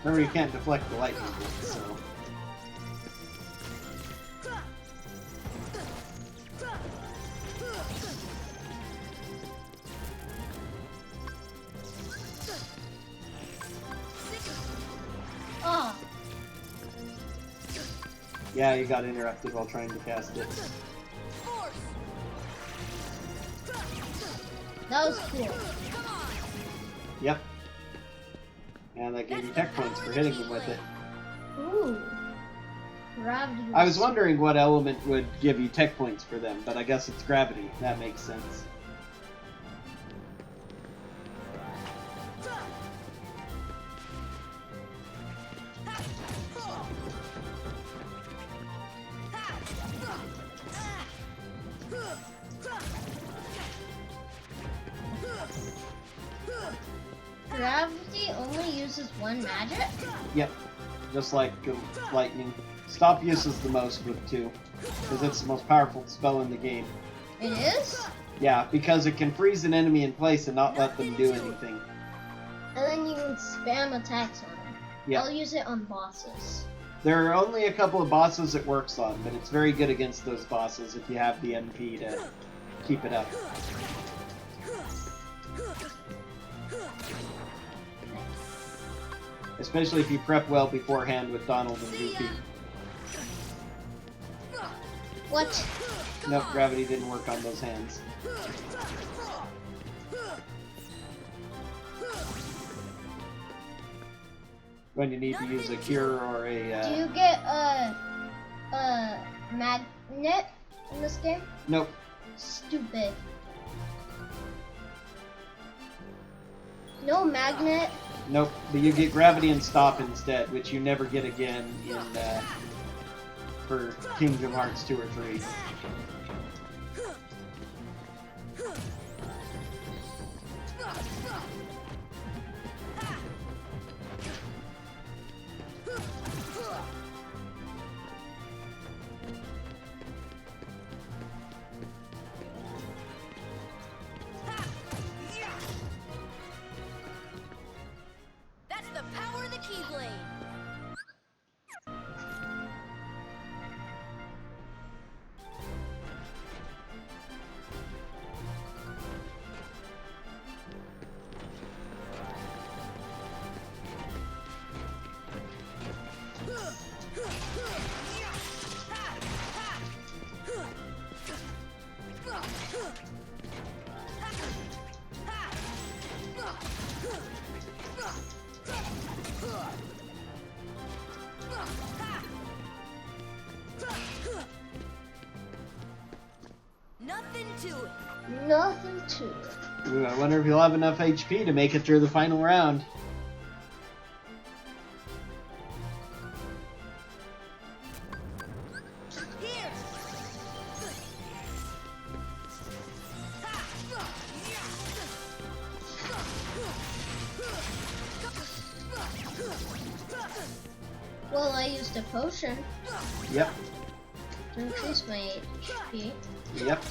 Remember, you can't deflect the lightning bolts, so... Oh, Yeah, you got interrupted while trying to cast it. Force. that was cool. Come on. Yep. And that gave you tech points for hitting them with it. Ooh. Gravity. I was wondering what element would give you tech points for them, but I guess it's gravity. That makes sense. Gravity only uses one magic? Yep, just like lightning. Stop uses the most with 2, because it's the most powerful spell in the game. It is? Yeah, because it can freeze an enemy in place and not let them do anything. And then you can spam attacks on them. Yeah. I'll use it on bosses. There are only a couple of bosses it works on, but it's very good against those bosses if you have the MP to keep it up. Especially if you prep well beforehand with Donald and Goofy. What? Nope, gravity didn't work on those hands. When you need to use a cure or a... Do you get a magnet in this game? Nope. Stupid. No magnet? Nope, but you get gravity and stop instead, which you never get again in for Kingdom Hearts 2 or 3. That's the power of the Keyblade. Nothing to it. Nothing to it. Ooh, I wonder if you'll have enough HP to make it through the final round. Here. Well, I used a potion Yep, to increase my HP. yep.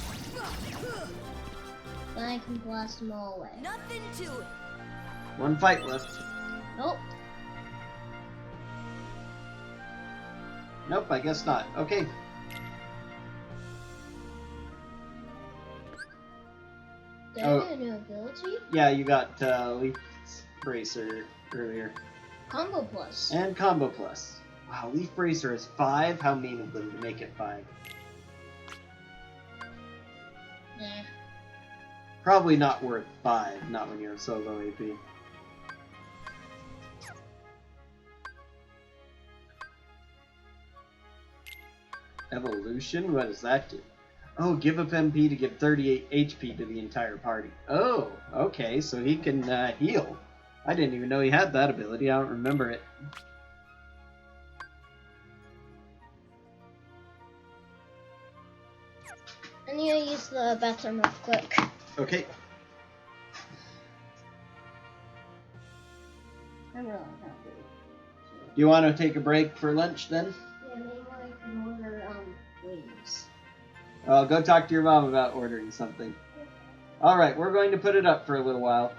Then I can blast them all away. Nothing to it. One fight left. Nope. Nope, I guess not. Okay. Did Oh. I get a new ability? Yeah, you got Leaf Bracer earlier. Combo plus. And Combo Plus. Wow, Leaf Bracer is 5? How mean of them to make it 5. Nah. Probably not worth 5, not when you're so low AP. Evolution? What does that do? Oh, give up MP to give 38 HP to the entire party. Oh, okay, so he can heal. I didn't even know he had that ability. I don't remember it. I need to use the bathroom real quick. Okay. I'm really hungry. Do you want to take a break for lunch then? Yeah, maybe I can order wings. Go talk to your mom about ordering something. Alright, we're going to put it up for a little while.